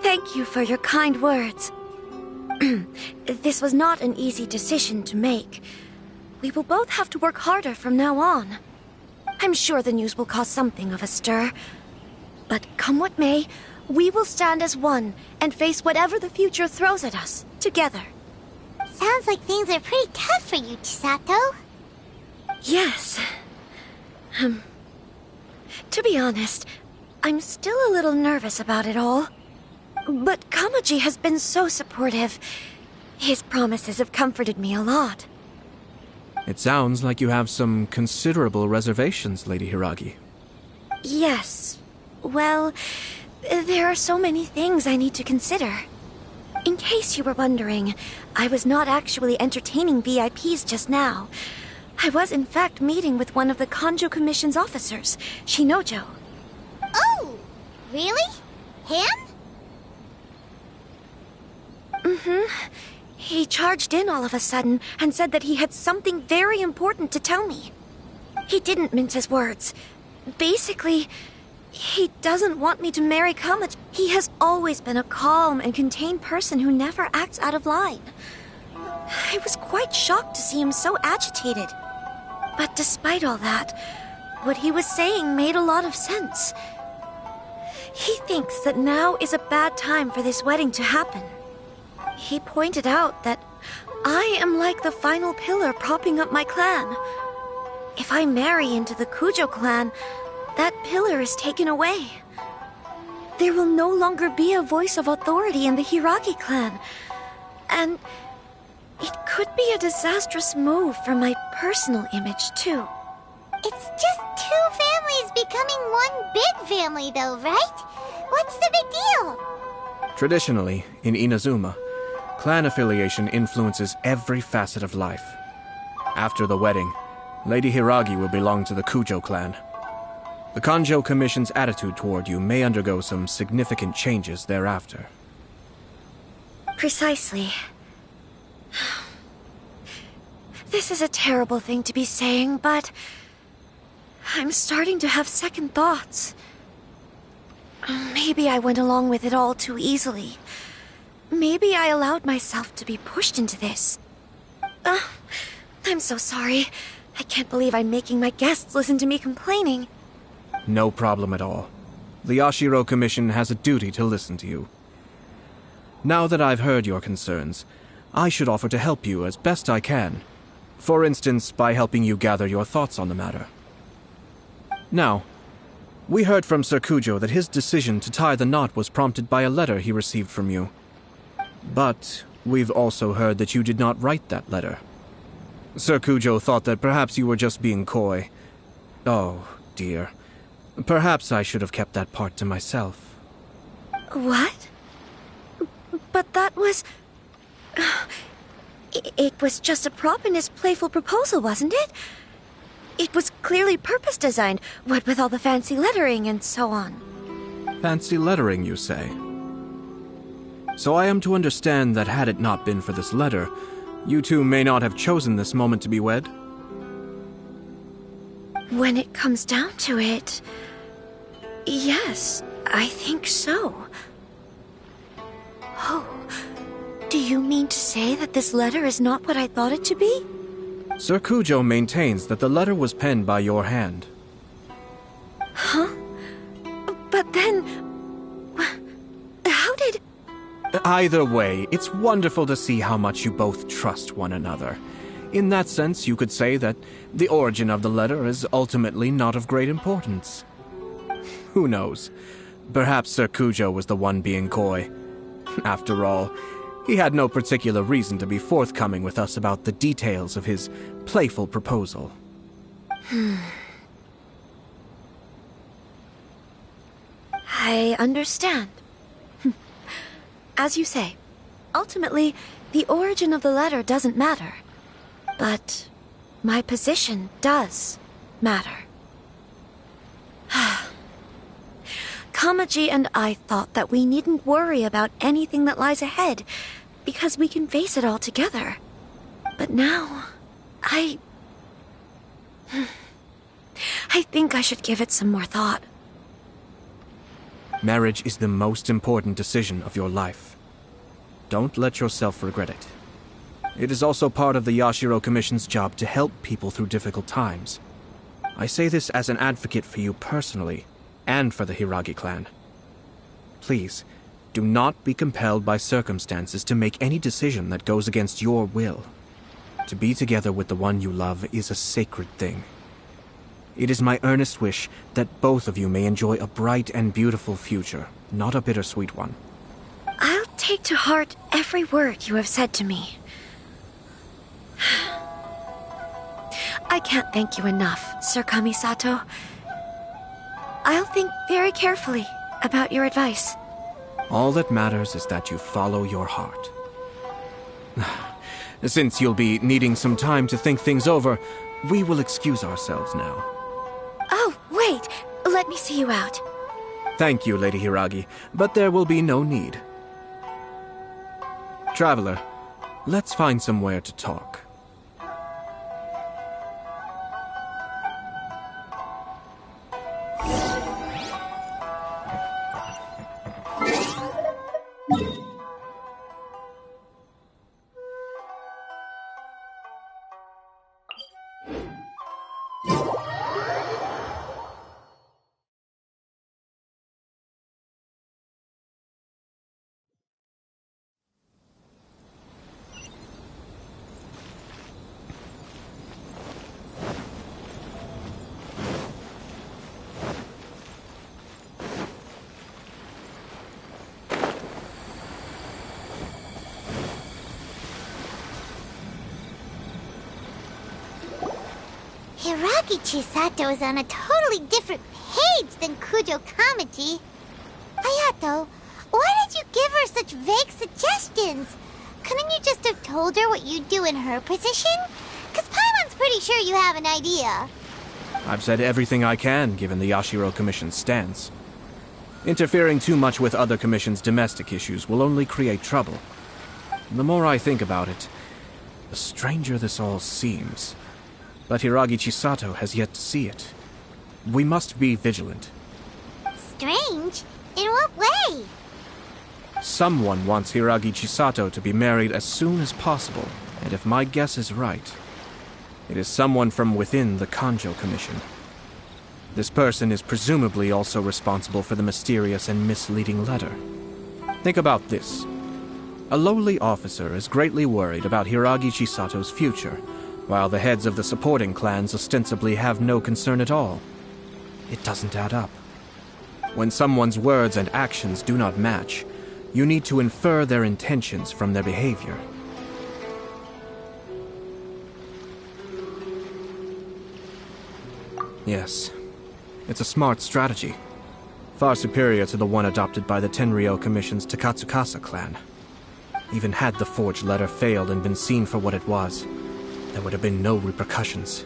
S6: Thank you for your kind words. This was not an easy decision to make. We will both have to work harder from now on. I'm sure the news will cause something of a stir. But come what may, we will stand as one and face whatever the future throws at us, together.
S4: Sounds like things are pretty tough for you, Chisato.
S6: Yes. To be honest, I'm still a little nervous about it all. But Kamaji has been so supportive. His promises have comforted me a lot.
S8: It sounds like you have some considerable reservations, Lady Hiragi.
S6: Yes. Well, there are so many things I need to consider. In case you were wondering, I was not actually entertaining VIPs just now. I was in fact meeting with one of the Kanjo Commission's officers, Shinojo.
S4: Oh, really? Him?
S6: He charged in all of a sudden and said that he had something very important to tell me. He didn't mince his words. Basically, he doesn't want me to marry Kamaji. He has always been a calm and contained person who never acts out of line. I was quite shocked to see him so agitated. But despite all that, what he was saying made a lot of sense. He thinks that now is a bad time for this wedding to happen. He pointed out that I am like the final pillar propping up my clan. If I marry into the Kujo clan, that pillar is taken away. There will no longer be a voice of authority in the Hiragi clan. And it could be a disastrous move for my personal image, too.
S4: It's just two families becoming one big family, though, right? What's the big deal?
S8: Traditionally, in Inazuma, clan affiliation influences every facet of life. After the wedding, Lady Hiragi will belong to the Kujo clan. The Kanjo Commission's attitude toward you may undergo some significant changes thereafter.
S6: Precisely. This is a terrible thing to be saying, but I'm starting to have second thoughts. Maybe I went along with it all too easily. Maybe I allowed myself to be pushed into this. I'm so sorry. I can't believe I'm making my guests listen to me complaining.
S8: No problem at all. The Yashiro Commission has a duty to listen to you. Now that I've heard your concerns, I should offer to help you as best I can. For instance, by helping you gather your thoughts on the matter. Now, we heard from Sir Kujo that his decision to tie the knot was prompted by a letter he received from you. But we've also heard that you did not write that letter. Sir Kujo thought that perhaps you were just being coy. Oh, dear. Perhaps I should have kept that part to myself.
S6: What? But that was... It was just a prop in his playful proposal, wasn't it? It was clearly purpose-designed, what with all the fancy lettering and so on.
S8: Fancy lettering, you say? So I am to understand that had it not been for this letter, you two may not have chosen this moment to be wed?
S6: When it comes down to it, yes, I think so. Oh, do you mean to say that this letter is not what I thought it to be?
S8: Sir Kujo maintains that the letter was penned by your hand.
S6: Huh? But then... how did...
S8: Either way, it's wonderful to see how much you both trust one another. In that sense, you could say that the origin of the letter is ultimately not of great importance. Who knows? Perhaps Sir Kujo was the one being coy. After all, he had no particular reason to be forthcoming with us about the details of his playful proposal.
S6: I understand. As you say, ultimately, the origin of the letter doesn't matter. But my position does matter. Kamaji and I thought that we needn't worry about anything that lies ahead, because we can face it all together. But now, I think I should give it some more thought.
S8: Marriage is the most important decision of your life. Don't let yourself regret it. It is also part of the Yashiro Commission's job to help people through difficult times. I say this as an advocate for you personally, and for the Hiragi clan. Please, do not be compelled by circumstances to make any decision that goes against your will. To be together with the one you love is a sacred thing. It is my earnest wish that both of you may enjoy a bright and beautiful future, not a bittersweet one.
S6: I'll take to heart every word you have said to me. I can't thank you enough, Sir Kamisato. I'll think very carefully about your advice.
S8: All that matters is that you follow your heart. Since you'll be needing some time to think things over, we will excuse ourselves now.
S6: Oh, wait! Let me see you out.
S8: Thank you, Lady Hiragi, but there will be no need. Traveler, let's find somewhere to talk.
S4: Hiragi Chisato is on a totally different page than Kujo Kamaji. Hayato, why did you give her such vague suggestions? Couldn't you just have told her what you'd do in her position? Because Paimon's pretty sure you have an idea.
S8: I've said everything I can, given the Yashiro Commission's stance. Interfering too much with other commissions' domestic issues will only create trouble. The more I think about it, the stranger this all seems. But Hiragi Chisato has yet to see it. We must be vigilant.
S4: Strange? In what way?
S8: Someone wants Hiragi Chisato to be married as soon as possible, and if my guess is right, it is someone from within the Kanjo Commission. This person is presumably also responsible for the mysterious and misleading letter. Think about this. A lowly officer is greatly worried about Hiragi Chisato's future, while the heads of the supporting clans ostensibly have no concern at all. It doesn't add up. When someone's words and actions do not match, you need to infer their intentions from their behavior. Yes, it's a smart strategy. Far superior to the one adopted by the Tenryou Commission's Takatsukasa clan. Even had the forged letter failed and been seen for what it was, there would have been no repercussions.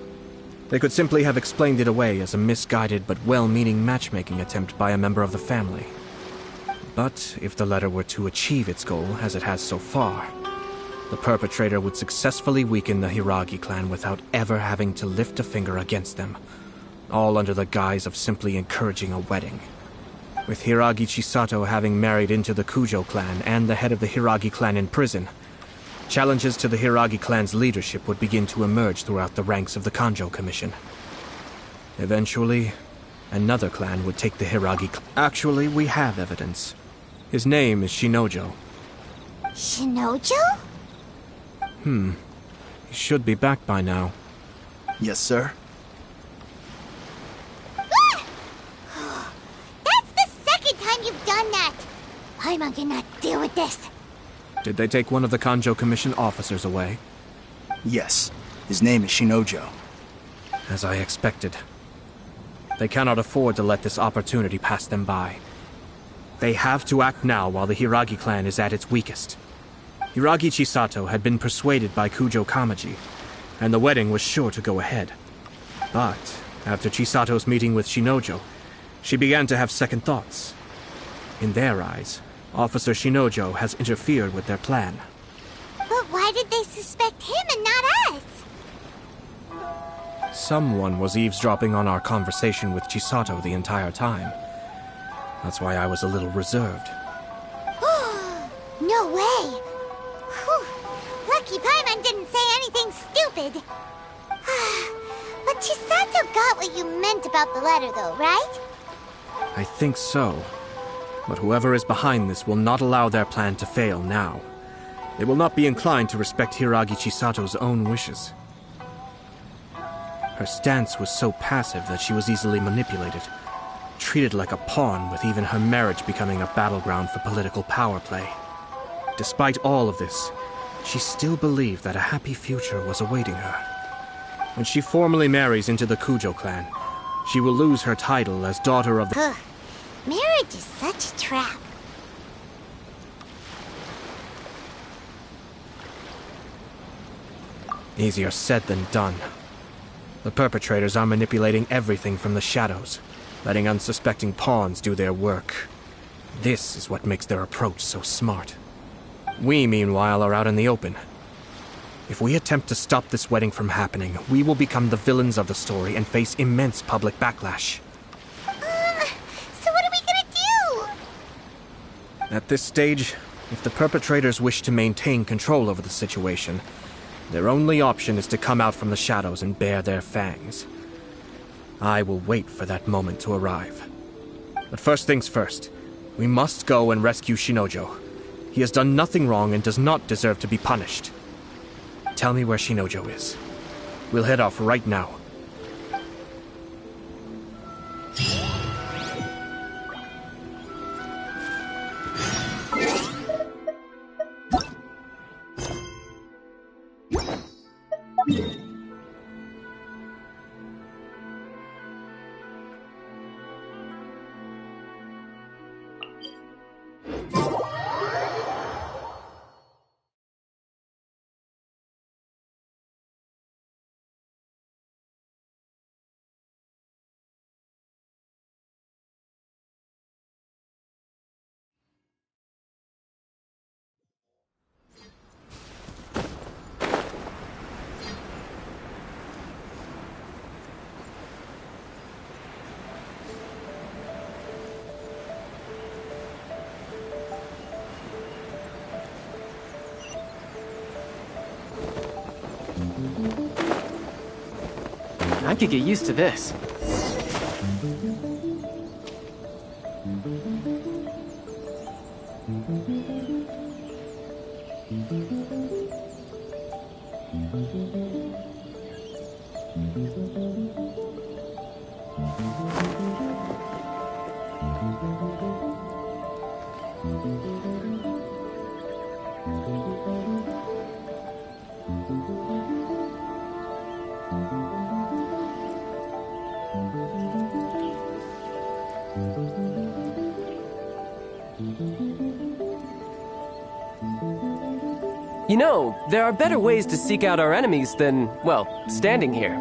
S8: They could simply have explained it away as a misguided but well-meaning matchmaking attempt by a member of the family. But if the letter were to achieve its goal, as it has so far, the perpetrator would successfully weaken the Hiragi clan without ever having to lift a finger against them. all under the guise of simply encouraging a wedding. With Hiragi Chisato having married into the Kujo clan and the head of the Hiragi clan in prison, challenges to the Hiragi clan's leadership would begin to emerge throughout the ranks of the Kanjo Commission. Eventually, another clan would take the Hiragi clan. Actually, we have evidence. His name is Shinojo.
S4: Shinojo?
S8: He should be back by now.
S9: Yes, sir.
S4: That's the second time you've done that! I cannot deal with this.
S8: Did they take one of the Kanjo Commission officers away?
S9: Yes. His name is Shinojo.
S8: As I expected. They cannot afford to let this opportunity pass them by. They have to act now while the Hiragi clan is at its weakest. Hiragi Chisato had been persuaded by Kujo Kamaji, and the wedding was sure to go ahead. But, after Chisato's meeting with Shinojo, she began to have second thoughts. In their eyes, Officer Shinojo has interfered with their plan.
S4: But why did they suspect him and not us?
S8: Someone was eavesdropping on our conversation with Chisato the entire time. That's why I was a little reserved.
S4: No way! Whew. Lucky Paimon didn't say anything stupid. But Chisato got what you meant about the letter though, right?
S8: I think so. But whoever is behind this will not allow their plan to fail now. They will not be inclined to respect Hiragi Chisato's own wishes. Her stance was so passive that she was easily manipulated, treated like a pawn, with even her marriage becoming a battleground for political power play. Despite all of this, she still believed that a happy future was awaiting her. When she formally marries into the Kujo clan, she will lose her title as daughter of the...
S4: Marriage is such a trap.
S8: Easier said than done. The perpetrators are manipulating everything from the shadows, letting unsuspecting pawns do their work. This is what makes their approach so smart. We, meanwhile, are out in the open. If we attempt to stop this wedding from happening, we will become the villains of the story and face immense public backlash.
S4: So what are we gonna do?
S8: At this stage, if the perpetrators wish to maintain control over the situation, their only option is to come out from the shadows and bare their fangs. I will wait for that moment to arrive. But first things first, we must go and rescue Shinojo. He has done nothing wrong and does not deserve to be punished. Tell me where Shinojo is. We'll head off right now.
S1: I could get used to this. You know, there are better ways to seek out our enemies than, well, standing here.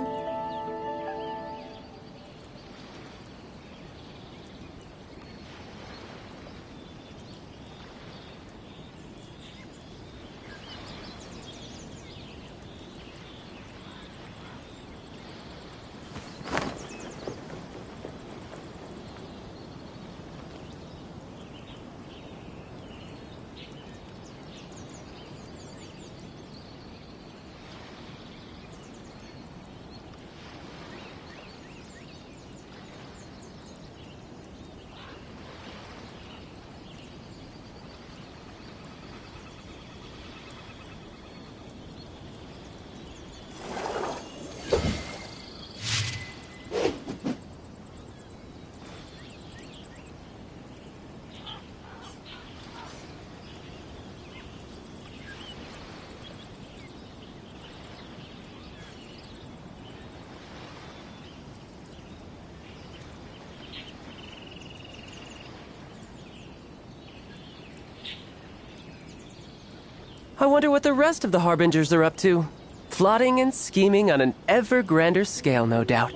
S11: I wonder what the rest of the Harbingers are up to. Plotting and scheming on an ever grander scale, no doubt.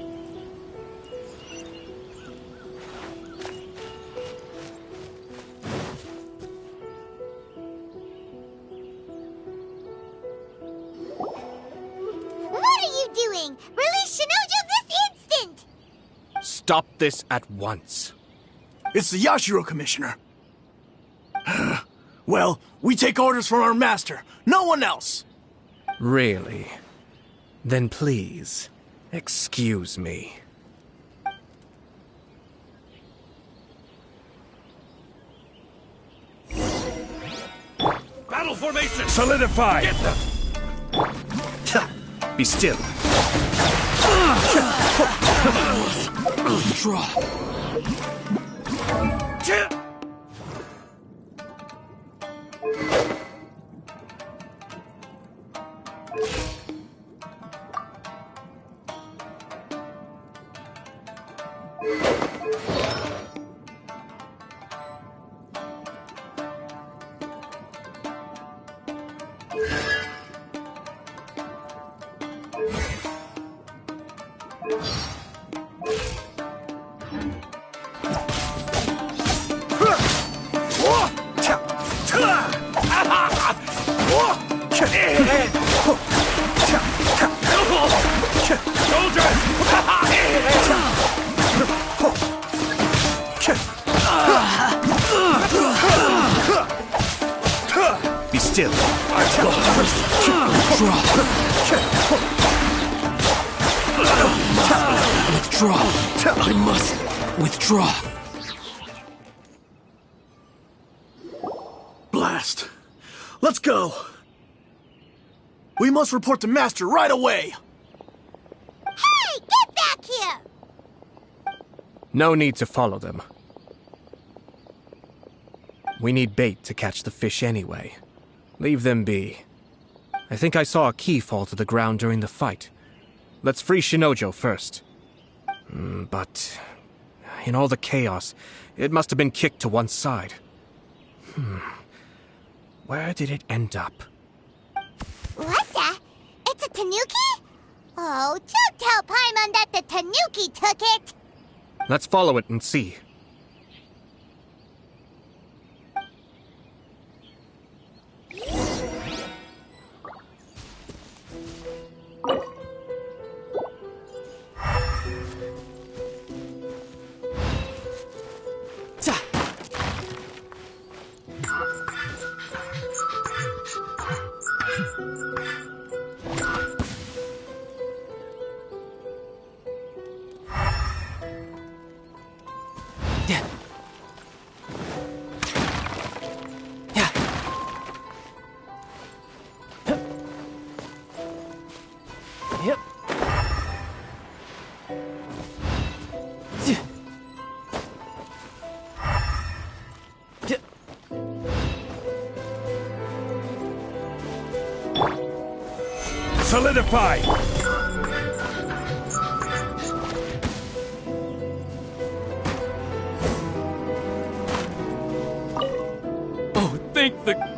S4: What are you doing? Release Shinojo this instant!
S3: Stop this at once.
S9: It's the Yashiro Commissioner. Well, we take orders from our master. No one else.
S8: Really? Then please, excuse me.
S3: Battle formation! Solidify! Get them!
S9: Be still.
S3: Draw.
S9: Be still.
S3: Withdraw. I must withdraw.
S9: Blast. Let's go. We must report to Master right away.
S4: Hey, get back here!
S8: No need to follow them. We need bait to catch the fish anyway. Leave them be. I think I saw a key fall to the ground during the fight. Let's free Shinojo first. But in all the chaos, it must have been kicked to one side. Where did it end up?
S4: What the? It's a tanuki? Oh, don't tell Paimon that the tanuki took it!
S8: Let's follow it and see.
S3: Solidify! Oh, thank the...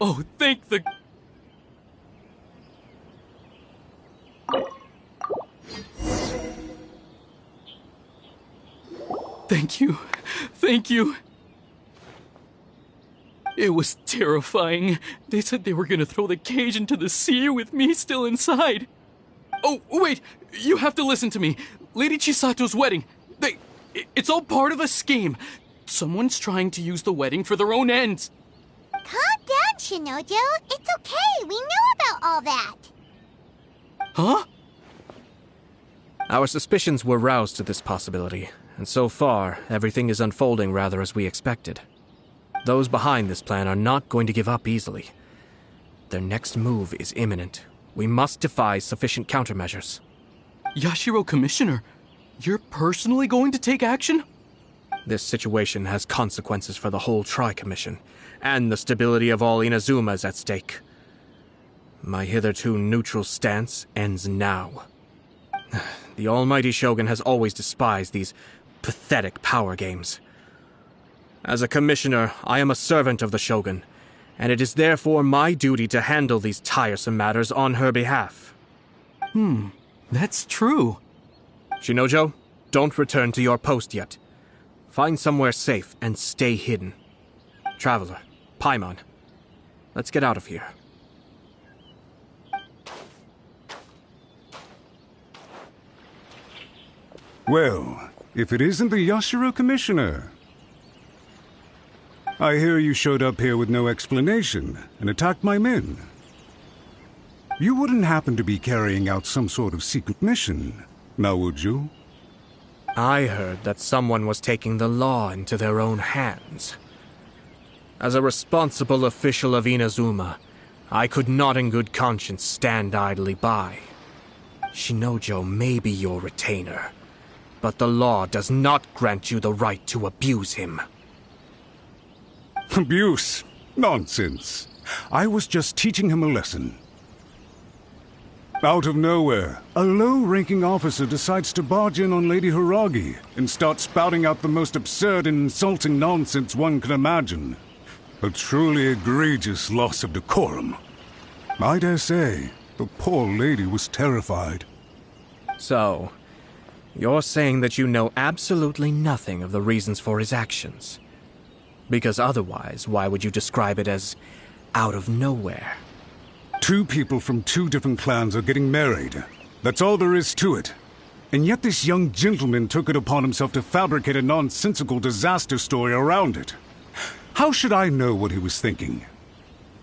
S3: Oh, thank the... Thank you. Thank you. It was terrifying. They said they were gonna throw the cage into the sea with me still inside. Oh, wait! You have to listen to me. Lady Chisato's wedding. It's all part of a scheme. Someone's trying to use the wedding for their own ends.
S4: Calm down, on, Shinojo. It's okay. We knew about all that.
S3: Huh?
S8: Our suspicions were roused to this possibility, and so far, everything is unfolding rather as we expected. Those behind this plan are not going to give up easily. Their next move is imminent. We must devise sufficient countermeasures.
S3: Yashiro Commissioner, you're personally going to take action?
S8: This situation has consequences for the whole Tri-Commission, and the stability of all Inazuma is at stake. My hitherto neutral stance ends now. The almighty Shogun has always despised these pathetic power games. As a commissioner, I am a servant of the Shogun, and it is therefore my duty to handle these tiresome matters on her behalf.
S3: That's true.
S8: Shinojo, don't return to your post yet. Find somewhere safe and stay hidden. Traveler, Paimon, let's get out of here.
S12: Well, if it isn't the Yashiro Commissioner. I hear you showed up here with no explanation and attacked my men. You wouldn't happen to be carrying out some sort of secret mission, now would you?
S8: I heard that someone was taking the law into their own hands. As a responsible official of Inazuma, I could not in good conscience stand idly by. Shinojo may be your retainer, but the law does not grant you the right to abuse him.
S12: Abuse? Nonsense. I was just teaching him a lesson. Out of nowhere, a low-ranking officer decides to barge in on Lady Hiragi and start spouting out the most absurd and insulting nonsense one can imagine. A truly egregious loss of decorum. I dare say, the poor lady was terrified.
S8: So, you're saying that you know absolutely nothing of the reasons for his actions? Because otherwise, why would you describe it as out of nowhere?
S12: Two people from two different clans are getting married. That's all there is to it. And yet this young gentleman took it upon himself to fabricate a nonsensical disaster story around it. How should I know what he was thinking?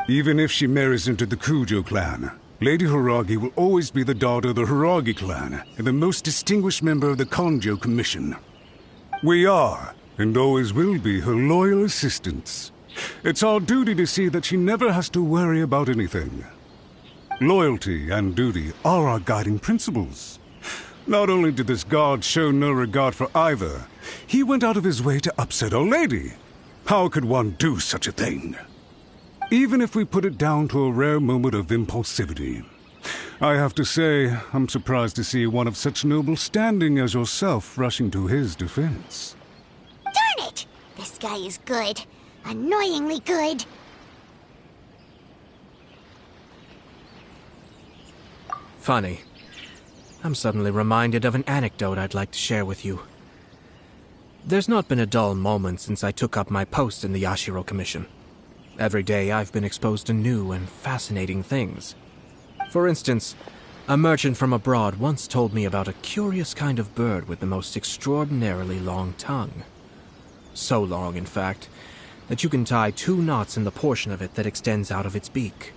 S12: Even if she marries into the Kujo clan, Lady Hiragi will always be the daughter of the Hiragi clan and the most distinguished member of the Kanjo Commission. We are, and always will be, her loyal assistants. It's our duty to see that she never has to worry about anything. Loyalty and duty are our guiding principles. Not only did this guard show no regard for either, he went out of his way to upset our lady. How could one do such a thing? Even if we put it down to a rare moment of impulsivity. I have to say, I'm surprised to see one of such noble standing as yourself rushing to his defense.
S4: Darn it! This guy is good. Annoyingly good.
S8: Funny. I'm suddenly reminded of an anecdote I'd like to share with you. There's not been a dull moment since I took up my post in the Yashiro Commission. Every day I've been exposed to new and fascinating things. For instance, a merchant from abroad once told me about a curious kind of bird with the most extraordinarily long tongue. So long, in fact, that you can tie 2 knots in the portion of it that extends out of its beak.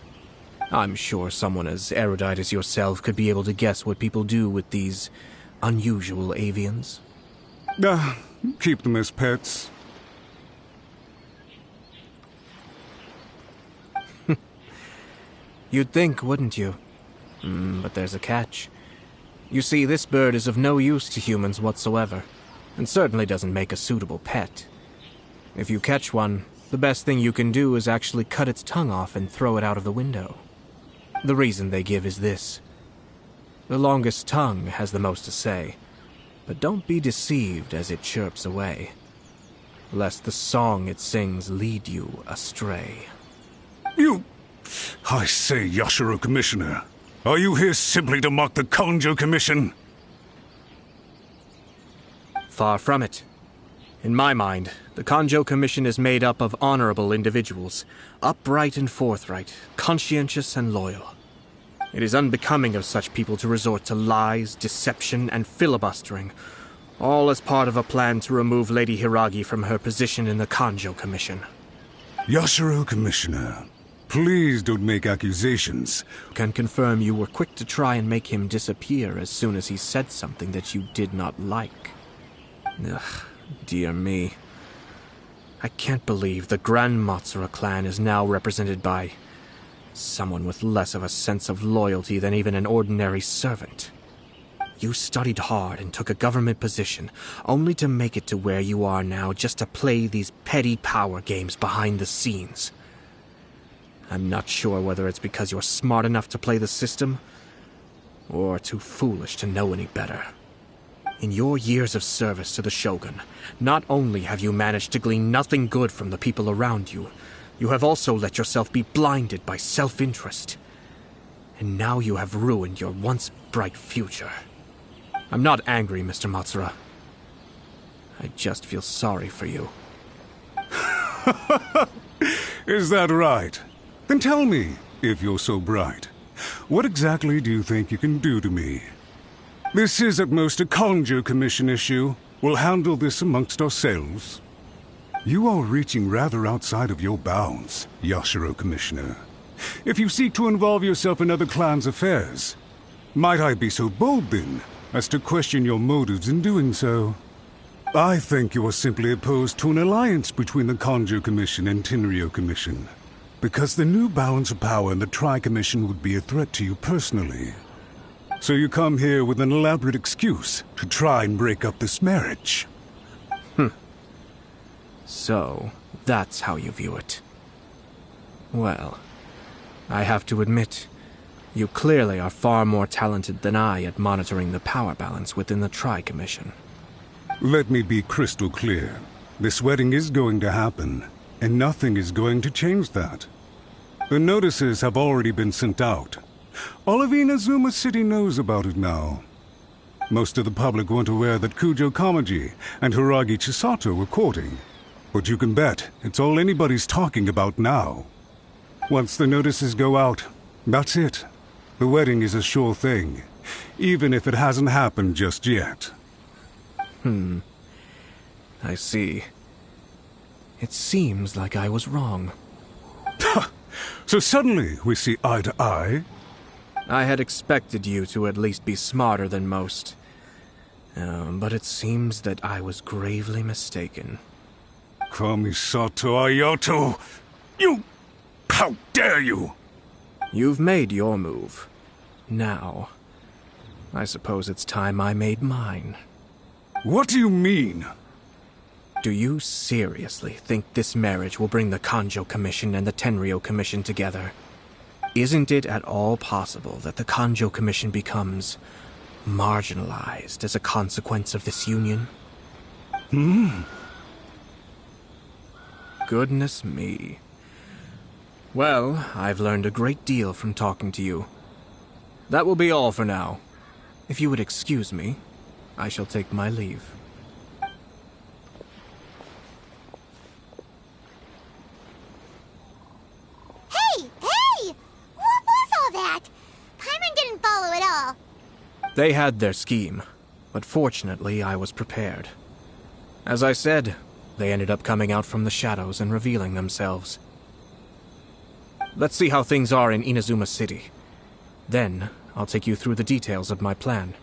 S8: I'm sure someone as erudite as yourself could be able to guess what people do with these unusual avians.
S12: Keep them as pets.
S8: You'd think, wouldn't you? But there's a catch. You see, this bird is of no use to humans whatsoever, and certainly doesn't make a suitable pet. If you catch one, the best thing you can do is actually cut its tongue off and throw it out of the window. The reason they give is this. The longest tongue has the most to say, but don't be deceived as it chirps away, lest the song it sings lead you astray.
S12: I say, Yashiro Commissioner, are you here simply to mock the Kanjo Commission?
S8: Far from it. In my mind, the Kanjo Commission is made up of honorable individuals, upright and forthright, conscientious and loyal. It is unbecoming of such people to resort to lies, deception, and filibustering, all as part of a plan to remove Lady Hiragi from her position in the Kanjo Commission.
S12: Yashiro Commissioner, Please don't make accusations.
S8: Can confirm you were quick to try and make him disappear as soon as he said something that you did not like. Ugh, dear me. I can't believe the Grand Matsura clan is now represented by someone with less of a sense of loyalty than even an ordinary servant. You studied hard and took a government position, only to make it to where you are now just to play these petty power games behind the scenes. I'm not sure whether it's because you're smart enough to play the system, or too foolish to know any better. In your years of service to the Shogun, not only have you managed to glean nothing good from the people around you, you have also let yourself be blinded by self-interest. And now you have ruined your once bright future. I'm not angry, Mr. Matsura. I just feel sorry for you.
S12: Is that right? Then tell me, if you're so bright, what exactly do you think you can do to me? This is at most a Kanjo Commission issue. We'll handle this amongst ourselves. You are reaching rather outside of your bounds, Yashiro Commissioner. If you seek to involve yourself in other clans' affairs, might I be so bold then, as to question your motives in doing so? I think you are simply opposed to an alliance between the Kanjo Commission and Tenryo Commission, because the new balance of power in the Tri-Commission would be a threat to you personally. So you come here with an elaborate excuse to try and break up this marriage.
S8: So, that's how you view it. Well, I have to admit, you clearly are far more talented than I at monitoring the power balance within the Tri-Commission.
S12: Let me be crystal clear. This wedding is going to happen, and nothing is going to change that. The notices have already been sent out. All of Inazuma City knows about it now. Most of the public weren't aware that Kujo Kamaji and Hiragi Chisato were courting. But you can bet it's all anybody's talking about now. Once the notices go out, that's it. The wedding is a sure thing, even if it hasn't happened just yet.
S8: I see. It seems like I was wrong.
S12: So suddenly we see eye to eye?
S8: I had expected you to at least be smarter than most. But it seems that I was gravely mistaken.
S12: Kamisato Ayato! You! How dare you!
S8: You've made your move. Now, I suppose it's time I made mine.
S12: What do you mean?
S8: Do you seriously think this marriage will bring the Kanjo Commission and the Tenryo Commission together? Isn't it at all possible that the Kanjo Commission becomes marginalized as a consequence of this union? Goodness me. Well, I've learned a great deal from talking to you. That will be all for now. If you would excuse me, I shall take my leave.
S4: Hey! What was all that? Paimon didn't follow at all.
S8: They had their scheme, but fortunately I was prepared. As I said, they ended up coming out from the shadows and revealing themselves. Let's see how things are in Inazuma City. Then, I'll take you through the details of my plan.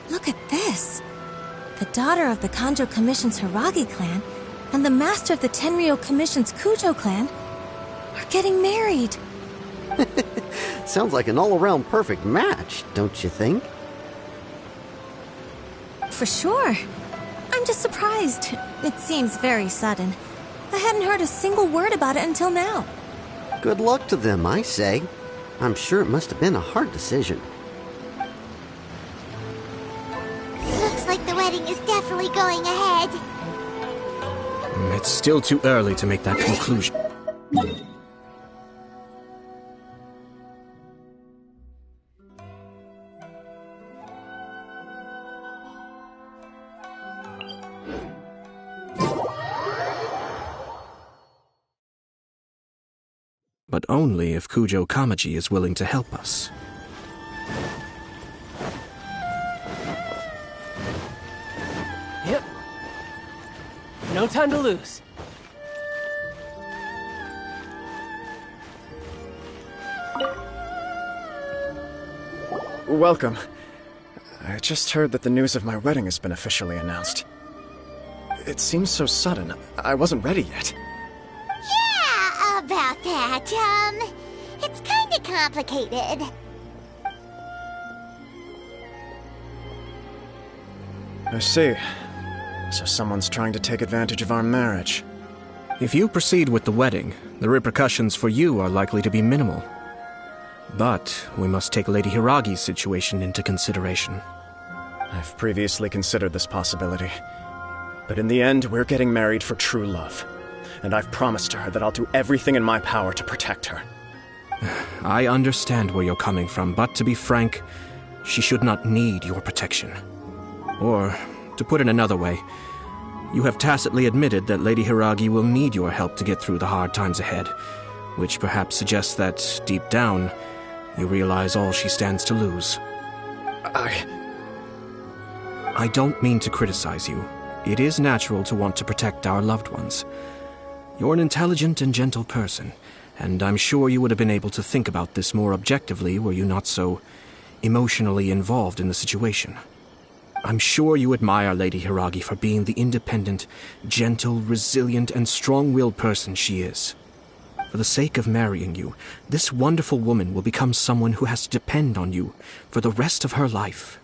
S6: Look at this. The daughter of the Kanjo Commission's Hiragi clan and the master of the Tenryo Commission's Kujo clan are getting married.
S13: Sounds like an all-around perfect match, don't you think? for sure. I'm just surprised. It seems very sudden. I hadn't heard a single word about it until now.
S14: Good luck to them, I say. I'm sure it must have been a hard decision.
S4: Looks like the wedding is definitely going ahead.
S8: It's still too early to make that conclusion. But only if Kujo Kamaji is willing to help us.
S11: Yep. No time to lose.
S15: Welcome. I just heard that the news of my wedding has been officially announced. It seems so sudden. I wasn't ready yet.
S4: Yeah, about that. It's kinda complicated.
S15: I see. So someone's trying to take advantage of our marriage.
S8: If you proceed with the wedding, the repercussions for you are likely to be minimal. But we must take Lady Hiragi's situation into consideration.
S15: I've previously considered this possibility. But in the end, we're getting married for true love. And I've promised her that I'll do everything in my power to protect her.
S8: I understand where you're coming from, but to be frank, she should not need your protection. Or, to put it another way, you have tacitly admitted that Lady Hiragi will need your help to get through the hard times ahead, which perhaps suggests that, deep down, you realize all she stands to lose. I don't mean to criticize you. It is natural to want to protect our loved ones. You're an intelligent and gentle person, and I'm sure you would have been able to think about this more objectively were you not so emotionally involved in the situation. I'm sure you admire Lady Hiragi for being the independent, gentle, resilient, and strong-willed person she is. For the sake of marrying you, this wonderful woman will become someone who has to depend on you for the rest of her life.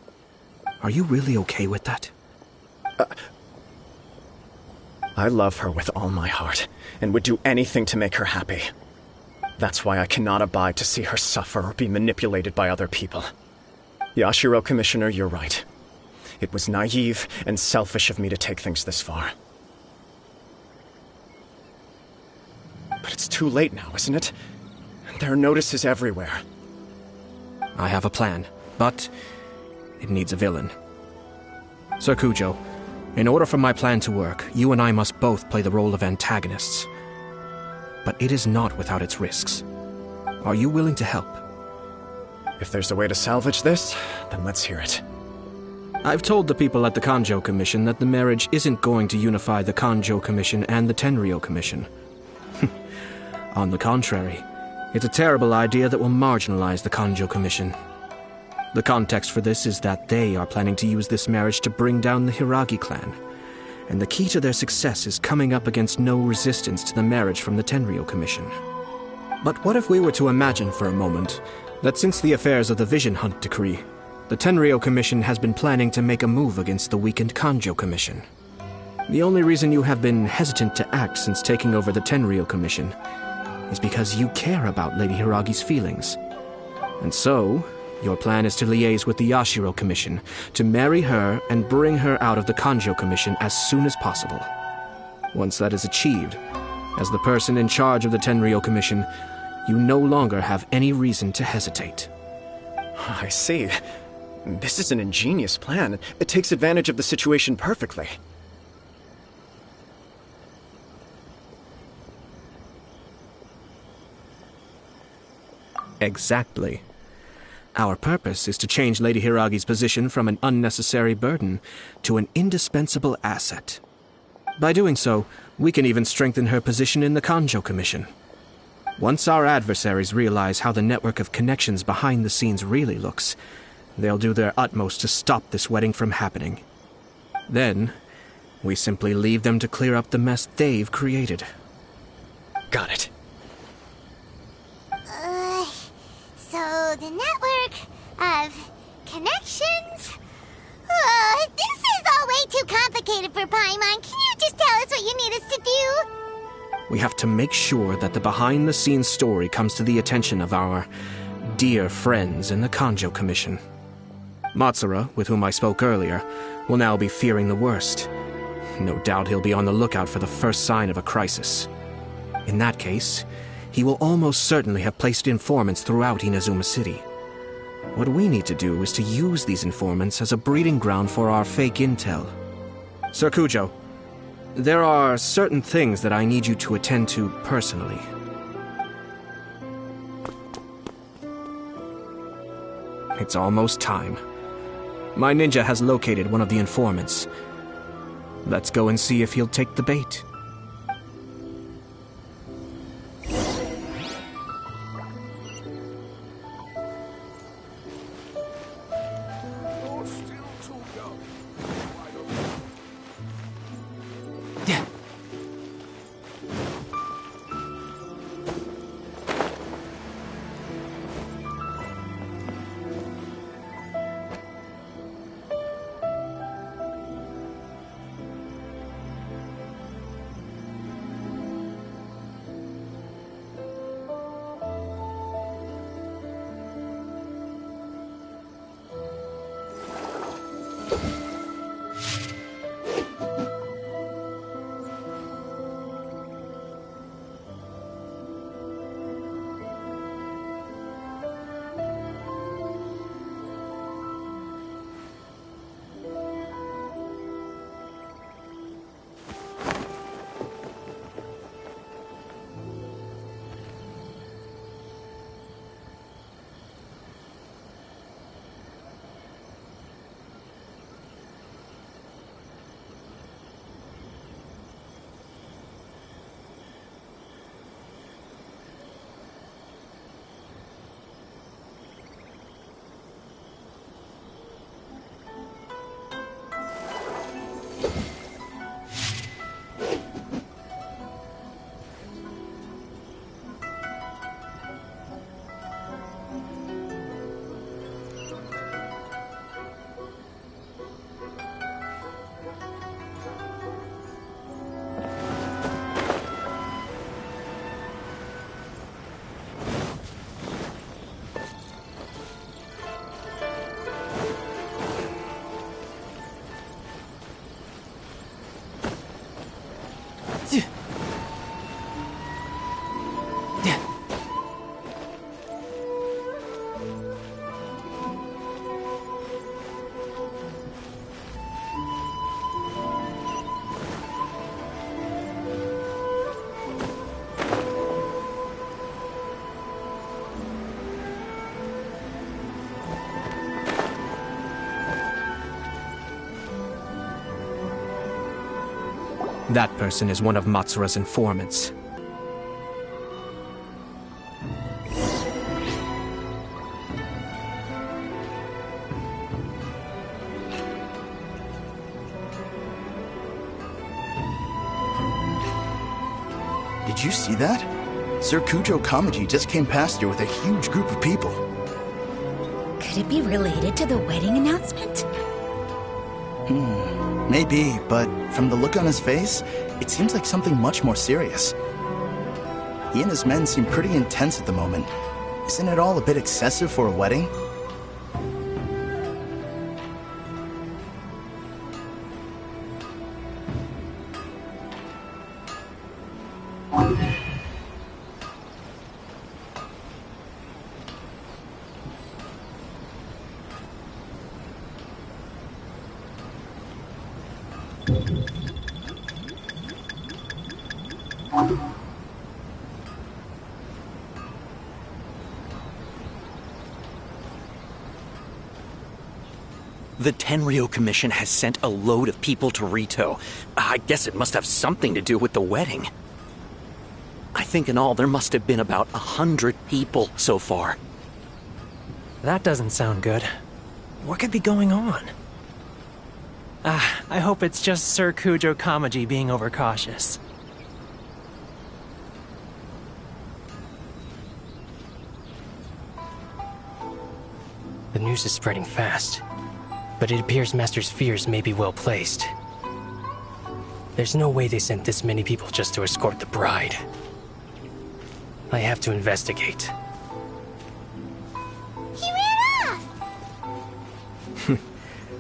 S8: Are you really okay with that?
S15: I love her with all my heart, and would do anything to make her happy. That's why I cannot abide to see her suffer or be manipulated by other people. Yashiro, Commissioner, you're right. It was naive and selfish of me to take things this far. But it's too late now, isn't it? There are notices everywhere.
S8: I have a plan, but it needs a villain. Sir Kujo, in order for my plan to work, you and I must both play the role of antagonists. But it is not without its risks. Are you willing to help?
S15: If there's a way to salvage this, then let's hear it.
S8: I've told the people at the Kanjo Commission that the marriage isn't going to unify the Kanjo Commission and the Tenryou Commission. On the contrary, it's a terrible idea that will marginalize the Kanjo Commission. The context for this is that they are planning to use this marriage to bring down the Hiragi clan, and the key to their success is coming up against no resistance to the marriage from the Tenryou Commission. But what if we were to imagine for a moment that since the affairs of the Vision Hunt Decree, the Tenryou Commission has been planning to make a move against the weakened Kanjo Commission? The only reason you have been hesitant to act since taking over the Tenryou Commission is because you care about Lady Hiragi's feelings. And so, your plan is to liaise with the Yashiro Commission, to marry her and bring her out of the Kanjo Commission as soon as possible. Once that is achieved, as the person in charge of the Tenryou Commission, you no longer have any reason to hesitate.
S15: I see. This is an ingenious plan. It takes advantage of the situation perfectly.
S8: Exactly. Our purpose is to change Lady Hiragi's position from an unnecessary burden to an indispensable asset. By doing so, we can even strengthen her position in the Kanjo Commission. Once our adversaries realize how the network of connections behind the scenes really looks, they'll do their utmost to stop this wedding from happening. Then, we simply leave them to clear up the mess they've created.
S15: Got it.
S4: So the network of connections? This is Paimon, can you just tell us what you need us to do?
S8: We have to make sure that the behind-the-scenes story comes to the attention of our dear friends in the Kanjo Commission. Matsura, with whom I spoke earlier, will now be fearing the worst. No doubt he'll be on the lookout for the first sign of a crisis. In that case, he will almost certainly have placed informants throughout Inazuma City. What we need to do is to use these informants as a breeding ground for our fake intel. Sir Kujo, there are certain things that I need you to attend to personally. It's almost time. My ninja has located one of the informants. Let's go and see if he'll take the bait. That person is one of Matsura's informants.
S16: Did you see that? Sir Kujo Kamaji just came past here with a huge group of people.
S17: Could it be related to the wedding announcement?
S16: Maybe, but from the look on his face, it seems like something much more serious. He and his men seem pretty intense at the moment. Isn't it all a bit excessive for a wedding?
S18: The Tenryo Commission has sent a load of people to Rito. I guess it must have something to do with the wedding. I think in all there must have been about 100 people so far.
S19: That doesn't sound good. What could be going on? I hope it's just Sir Kujo Kamaji being overcautious. The news is spreading fast, but it appears Master's fears may be well placed. There's no way they sent this many people just to escort the bride. I have to investigate.
S4: He ran off!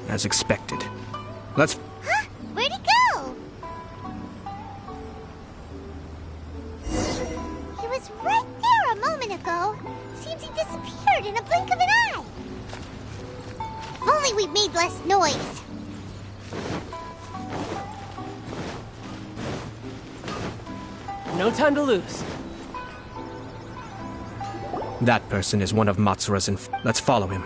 S8: As expected. Let's...
S4: Huh? Where'd he go? He was right there a moment ago. Seems he disappeared in a blink of an eye. If only we'd made less noise.
S11: No time to lose.
S8: That person is one of Matsura's Let's follow him.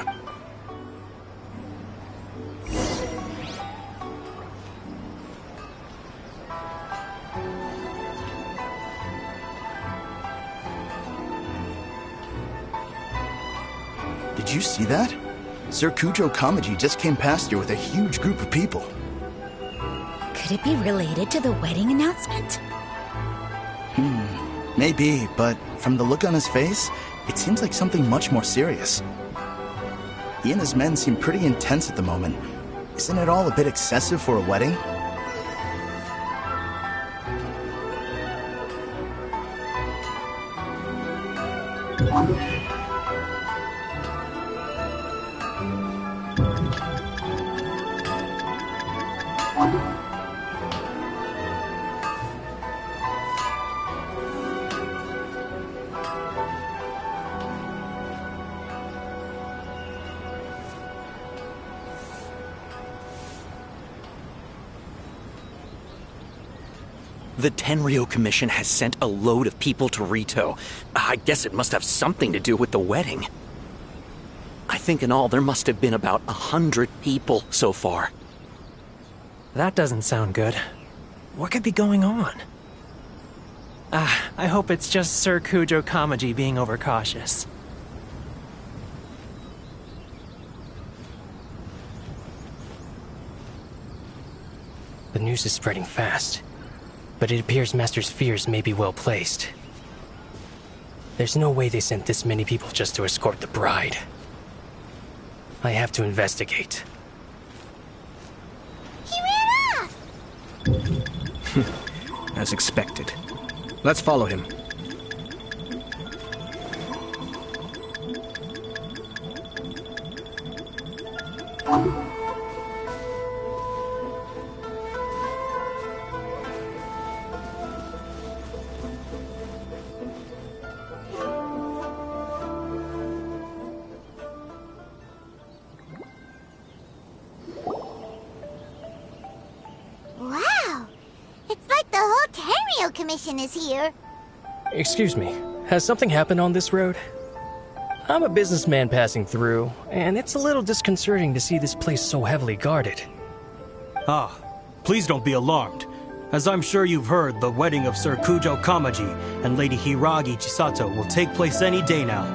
S16: Did you see that? Sir Kujo Kamaji just came past here with a huge group of people.
S17: Could it be related to the wedding announcement?
S16: Maybe, but from the look on his face, it seems like something much more serious. He and his men seem pretty intense at the moment. Isn't it all a bit excessive for a wedding?
S18: The Tenryo Commission has sent a load of people to Rito. I guess it must have something to do with the wedding. I think in all there must have been about 100 people so far.
S19: That doesn't sound good. What could be going on? I hope it's just Sir Kujo Kamaji being overcautious. The news is spreading fast, but it appears Master's fears may be well placed. There's no way they sent this many people just to escort the bride. I have to investigate.
S4: He ran off!
S8: As expected. Let's follow him.
S4: Wow! It's like the whole Tenryo Commission is here.
S19: Excuse me, has something happened on this road? I'm a businessman passing through, and it's a little disconcerting to see this place so heavily guarded.
S20: Ah, please don't be alarmed. As I'm sure you've heard, the wedding of Sir Kujo Kamaji and Lady Hiragi Chisato will take place any day now.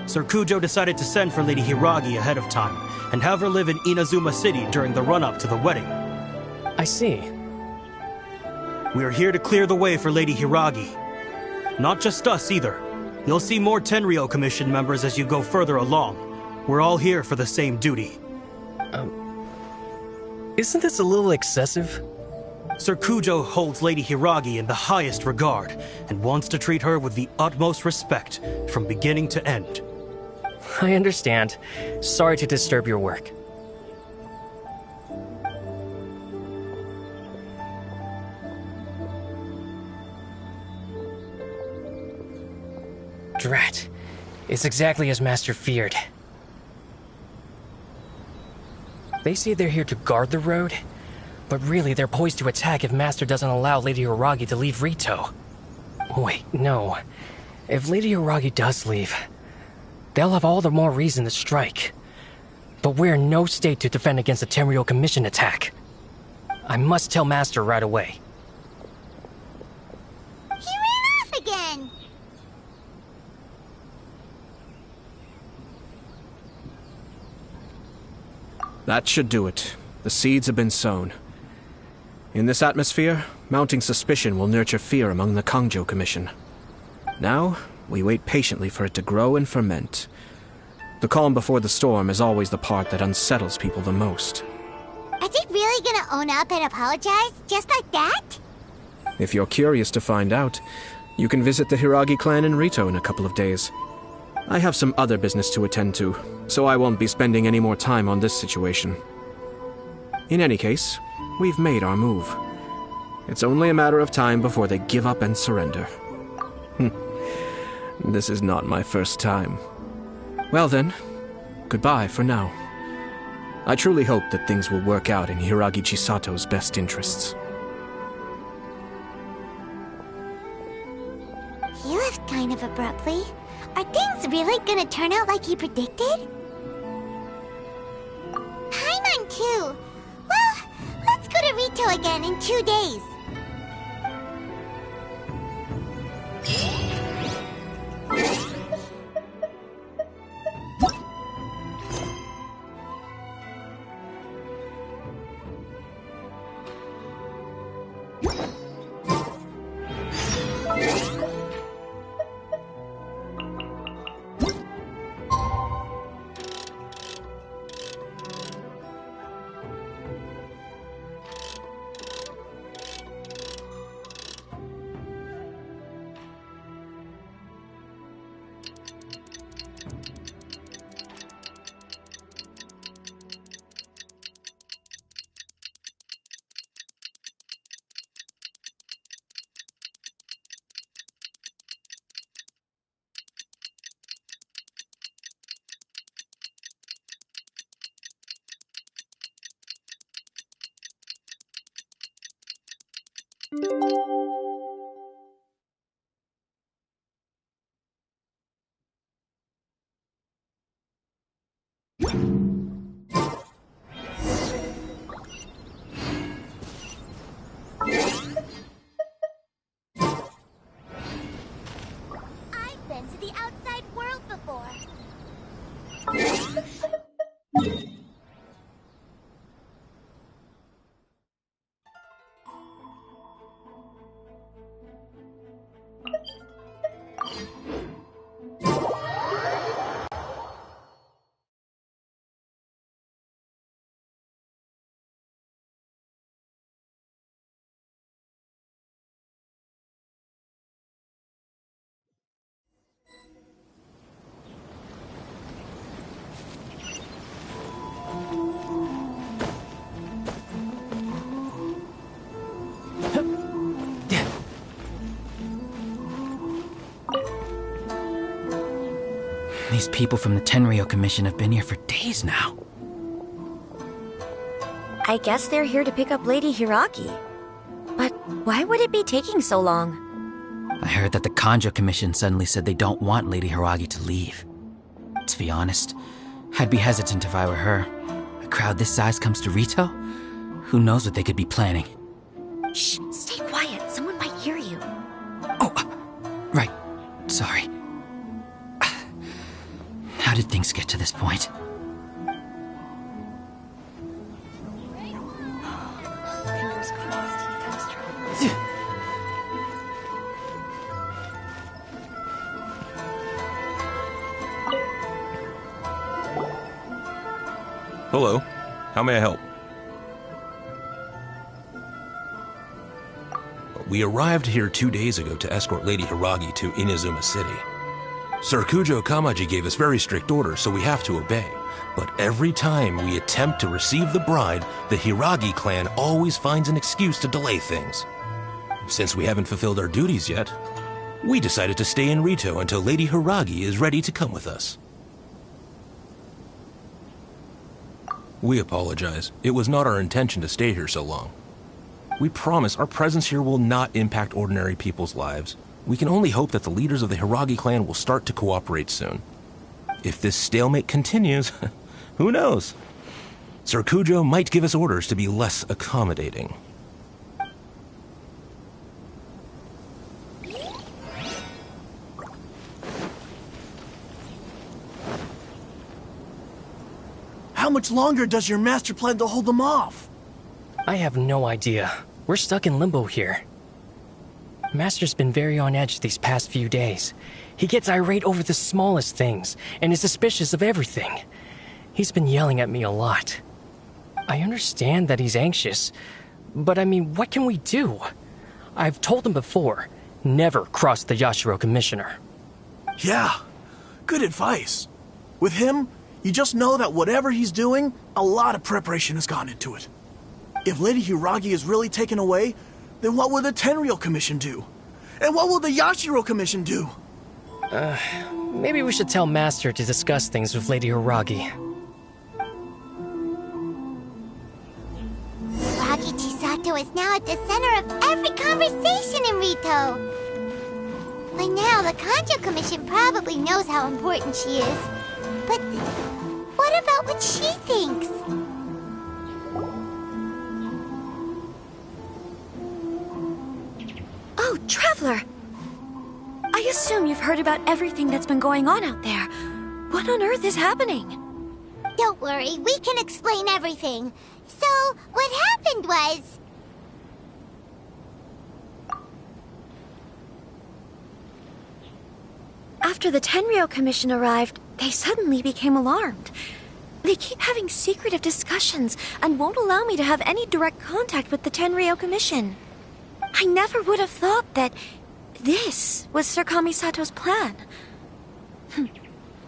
S20: Sir Kujo decided to send for Lady Hiragi ahead of time and have her live in Inazuma City during the run-up to the wedding.
S19: I see.
S20: We are here to clear the way for Lady Hiragi. Not just us either. You'll see more Tenryo Commission members as you go further along. We're all here for the same duty.
S19: Isn't this a little excessive?
S20: Sir Kujo holds Lady Hiragi in the highest regard and wants to treat her with the utmost respect from beginning to end.
S19: I understand. Sorry to disturb your work. Drat. It's exactly as Master feared. They say they're here to guard the road, but really they're poised to attack if Master doesn't allow Lady Hiragi to leave Rito. Wait, no. If Lady Hiragi does leave, they'll have all the more reason to strike. But we're in no state to defend against a Tenryo Commission attack. I must tell Master right away.
S4: He ran off again!
S8: That should do it. The seeds have been sown. In this atmosphere, mounting suspicion will nurture fear among the Kangjo Commission. Now, we wait patiently for it to grow and ferment. The calm before the storm is always the part that unsettles people the most.
S4: Are they really gonna gonna own up and apologize? Just like that?
S8: If you're curious to find out, you can visit the Hiragi clan in Rito in a couple of days. I have some other business to attend to, so I won't be spending any more time on this situation. In any case, we've made our move. It's only a matter of time before they give up and surrender. This is not my first time. Well then, goodbye for now. I truly hope that things will work out in Hiragi Chisato's best interests.
S4: He left kind of abruptly. Are things really gonna turn out like he predicted? Paimon too. Well, let's go to Rito again in 2 days. I've been to the outside world before.
S18: These people from the Tenryo Commission have been here for days now.
S6: I guess they're here to pick up Lady Hiragi. But why would it be taking so long?
S18: I heard that the Kanjo Commission suddenly said they don't want Lady Hiragi to leave. To be honest, I'd be hesitant if I were her. A crowd this size comes to Rito? Who knows what they could be planning?
S6: Shh, stay quiet. Someone might hear you.
S18: Right. Sorry. How did things get to this point?
S6: Fingers crossed he comes trying.
S21: Hello. How may I help? We arrived here 2 days ago to escort Lady Hiragi to Inazuma City. Sir Kujo Kamaji gave us very strict orders, so we have to obey. But every time we attempt to receive the bride, the Hiragi clan always finds an excuse to delay things. Since we haven't fulfilled our duties yet, we decided to stay in Rito until Lady Hiragi is ready to come with us. We apologize. It was not our intention to stay here so long. We promise our presence here will not impact ordinary people's lives. We can only hope that the leaders of the Hiragi clan will start to cooperate soon. If this stalemate continues, who knows? Sir Kujo might give us orders to be less accommodating.
S9: How much longer does your master plan to hold them off?
S19: I have no idea. We're stuck in limbo here. Master's been very on edge these past few days. He gets irate over the smallest things, and is suspicious of everything. He's been yelling at me a lot. I understand that he's anxious, but I mean, what can we do? I've told him before, never cross the Yashiro Commissioner.
S9: Yeah, good advice. With him, you just know that whatever he's doing, a lot of preparation has gone into it. If Lady Hiragi is really taken away, then what will the Tenryou Commission do? And what will the Yashiro Commission do?
S19: Maybe we should tell Master to discuss things with Lady Hiragi.
S4: Hiragi Chisato is now at the center of every conversation in Rito. By now, the Kanjo Commission probably knows how important she is. But what about what she thinks?
S6: Oh, Traveler! I assume you've heard about everything that's been going on out there. What on earth is happening?
S4: Don't worry, we can explain everything. So, what happened was...
S6: After the Tenryou Commission arrived, they suddenly became alarmed. They keep having secretive discussions and won't allow me to have any direct contact with the Tenryou Commission. I never would have thought that this was Sir Kamisato's plan.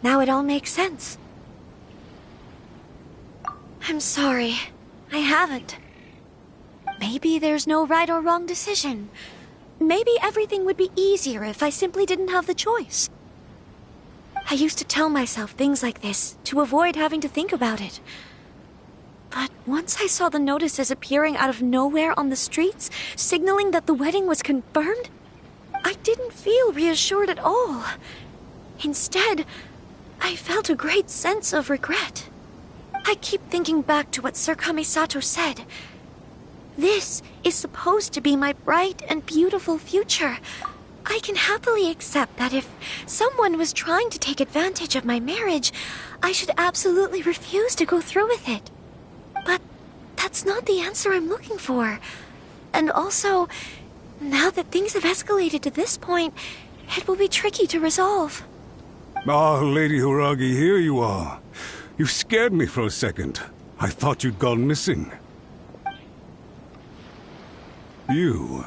S6: Now it all makes sense. I'm sorry. I haven't. Maybe there's no right or wrong decision. Maybe everything would be easier if I simply didn't have the choice. I used to tell myself things like this to avoid having to think about it. But once I saw the notices appearing out of nowhere on the streets, signaling that the wedding was confirmed, I didn't feel reassured at all. Instead, I felt a great sense of regret. I keep thinking back to what Sir Kamisato said. This is supposed to be my bright and beautiful future. I can happily accept that if someone was trying to take advantage of my marriage, I should absolutely refuse to go through with it. But that's not the answer I'm looking for. And also, now that things have escalated to this point, it will be tricky to resolve.
S12: Ah, Lady Hiragi, here you are. You scared me for a second. I thought you'd gone missing. You...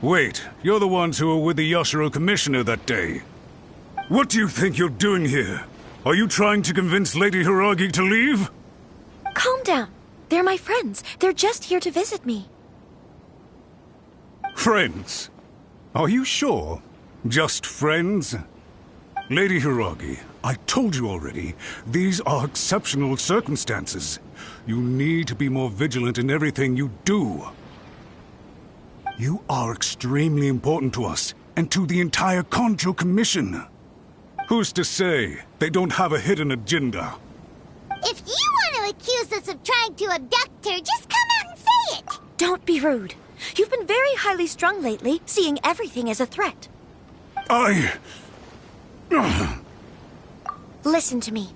S12: Wait, you're the ones who were with the Yashiro Commissioner that day. What do you think you're doing here? Are you trying to convince Lady Hiragi to leave?
S6: Calm down. They're my friends. They're just here to visit me.
S12: Friends? Are you sure? Just friends? Lady Hiragi, I told you already, these are exceptional circumstances. You need to be more vigilant in everything you do. You are extremely important to us, and to the entire Kanjo Commission. Who's to say they don't have a hidden agenda?
S4: If you want to accuse us of trying to abduct her, just come out and say it!
S6: Don't be rude. You've been very highly strung lately, seeing everything as a threat. Listen to me.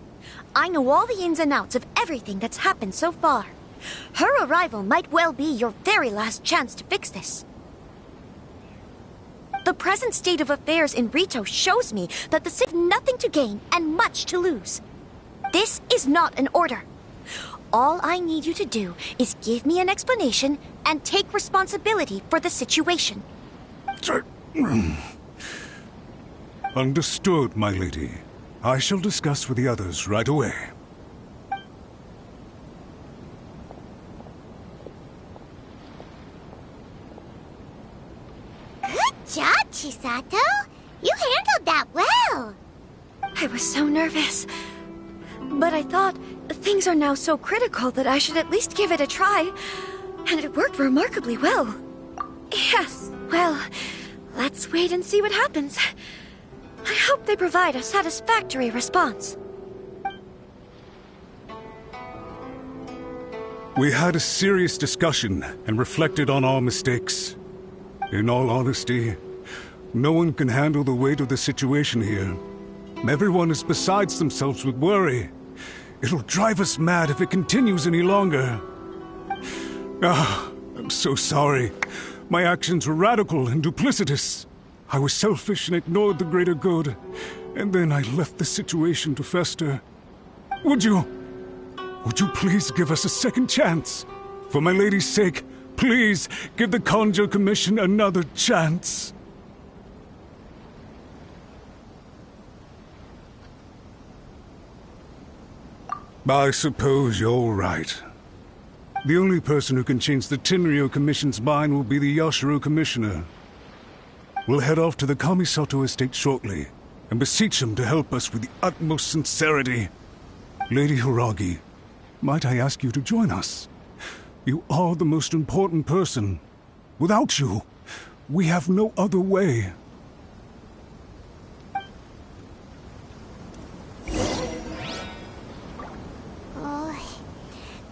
S6: I know all the ins and outs of everything that's happened so far. Her arrival might well be your very last chance to fix this. The present state of affairs in Rito shows me that the city has nothing to gain and much to lose. This is not an order. All I need you to do is give me an explanation and take responsibility for the situation.
S12: Understood, my lady. I shall discuss with the others right away.
S4: Good job, Chisato! You handled that well!
S6: I was so nervous. But I thought things are now so critical that I should at least give it a try. And it worked remarkably well. Yes, well, let's wait and see what happens. I hope they provide a satisfactory response.
S12: We had a serious discussion and reflected on our mistakes. In all honesty, no one can handle the weight of the situation here. Everyone is besides themselves with worry. It'll drive us mad if it continues any longer. I'm so sorry. My actions were radical and duplicitous. I was selfish and ignored the greater good. And then I left the situation to fester. Would you would you please give us a second chance? For my lady's sake, please give the Konjo Commission another chance. I suppose you're right. The only person who can change the Tenryo Commission's mind will be the Yashiro Commissioner. We'll head off to the Kamisato estate shortly and beseech him to help us with the utmost sincerity. Lady Hiragi, might I ask you to join us? You are the most important person. Without you, we have no other way.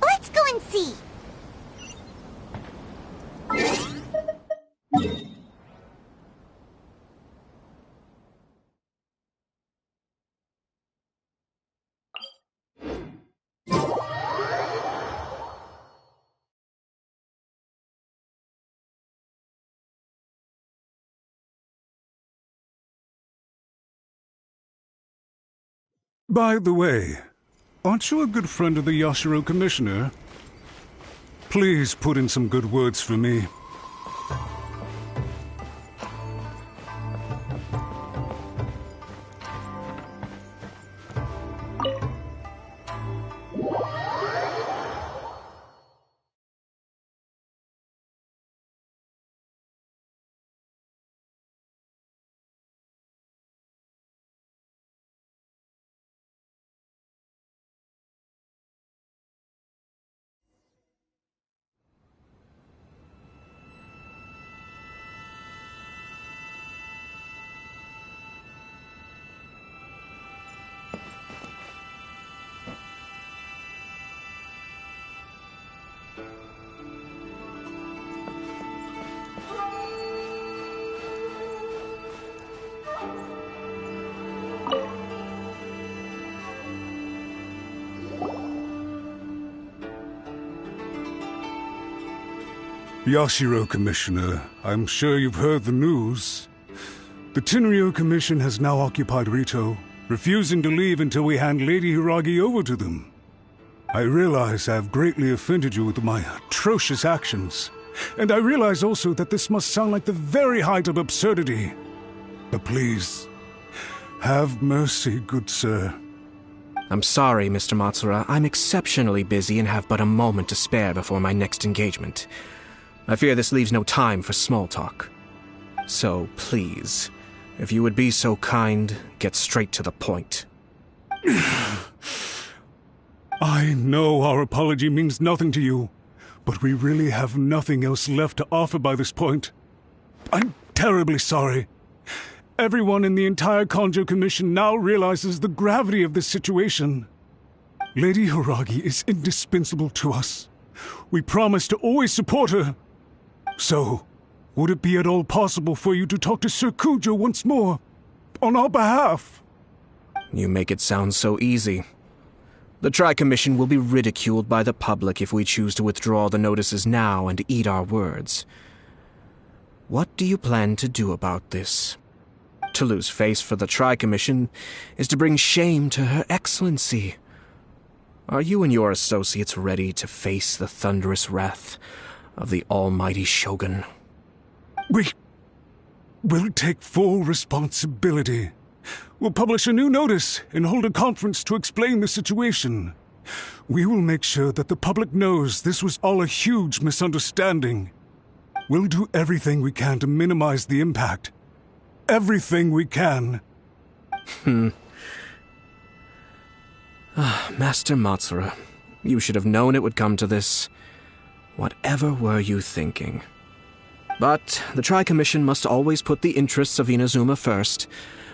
S4: Let's go and see.
S12: By the way, aren't you a good friend of the Yashiro Commissioner? Please put in some good words for me. Yashiro Commissioner, I'm sure you've heard the news. The Tenryo Commission has now occupied Rito, refusing to leave until we hand Lady Hiragi over to them. I realize I have greatly offended you with my atrocious actions, and I realize also that this must sound like the very height of absurdity. But please, have mercy, good sir.
S8: I'm sorry, Mr. Matsura. I'm exceptionally busy and have but a moment to spare before my next engagement. I fear this leaves no time for small talk. So, please, if you would be so kind, get straight to the point.
S12: I know our apology means nothing to you, but we really have nothing else left to offer by this point. I'm terribly sorry. Everyone in the entire Konjo Commission now realizes the gravity of this situation. Lady Hiragi is indispensable to us. We promise to always support her. So, would it be at all possible for you to talk to Sir Kujo once more, on our behalf?
S8: You make it sound so easy. The Tri-Commission will be ridiculed by the public if we choose to withdraw the notices now and eat our words. What do you plan to do about this? To lose face for the Tri-Commission is to bring shame to Her Excellency. Are you and your associates ready to face the thunderous wrath of the almighty Shogun?
S12: We'll take full responsibility. We'll publish a new notice and hold a conference to explain the situation. We will make sure that the public knows this was all a huge misunderstanding. We'll do everything we can to minimize the impact. Everything we can.
S8: Master Matsura, you should have known it would come to this. Whatever were you thinking? But the Tri-Commission must always put the interests of Inazuma first,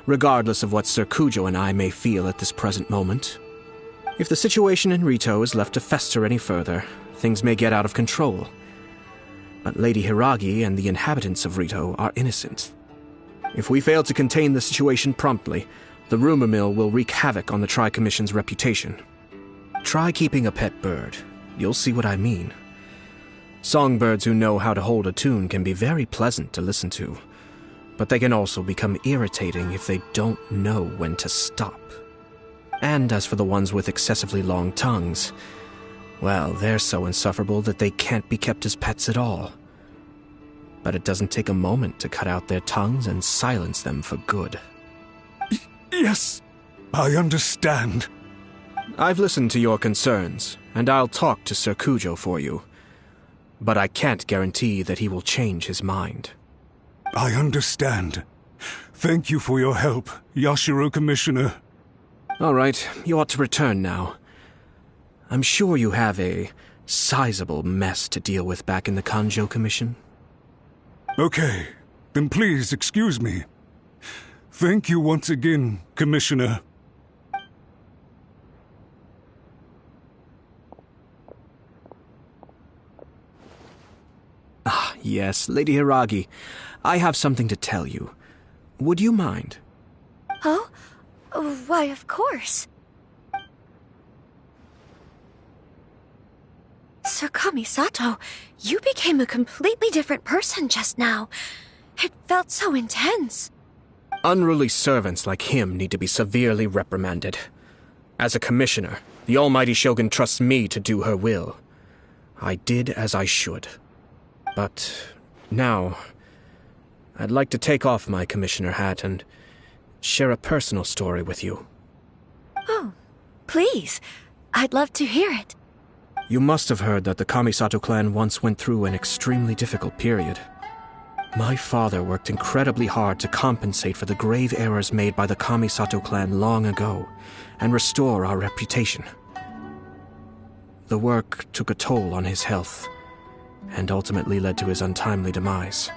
S8: regardless of what Sir Kujo and I may feel at this present moment. If the situation in Rito is left to fester any further, things may get out of control. But Lady Hiragi and the inhabitants of Rito are innocent. If we fail to contain the situation promptly, the rumor mill will wreak havoc on the Tri-Commission's reputation. Try keeping a pet bird. You'll see what I mean. Songbirds who know how to hold a tune can be very pleasant to listen to, but they can also become irritating if they don't know when to stop. And as for the ones with excessively long tongues, Well, they're so insufferable that they can't be kept as pets at all. But it doesn't take a moment to cut out their tongues and silence them for good.
S12: Yes, I understand.
S8: I've listened to your concerns, and I'll talk to Sir Kujo for you. But I can't guarantee that he will change his mind.
S12: I understand. Thank you for your help, Yashiro Commissioner.
S8: All right, you ought to return now. I'm sure you have a sizable mess to deal with back in the Kanjo Commission.
S12: Okay, then please excuse me. Thank you once again, Commissioner.
S8: Ah, yes, Lady Hiragi. I have something to tell you. Would you mind?
S6: Oh? Why, of course. Sir Kamisato, you became a completely different person just now. It felt so intense.
S8: Unruly servants like him need to be severely reprimanded. As a commissioner, the almighty Shogun trusts me to do her will. I did as I should. But now, I'd like to take off my commissioner hat and share a personal story with you.
S6: Oh, please. I'd love to hear it.
S8: You must have heard that the Kamisato clan once went through an extremely difficult period. My father worked incredibly hard to compensate for the grave errors made by the Kamisato clan long ago and restore our reputation. The work took a toll on his health and ultimately led to his untimely demise.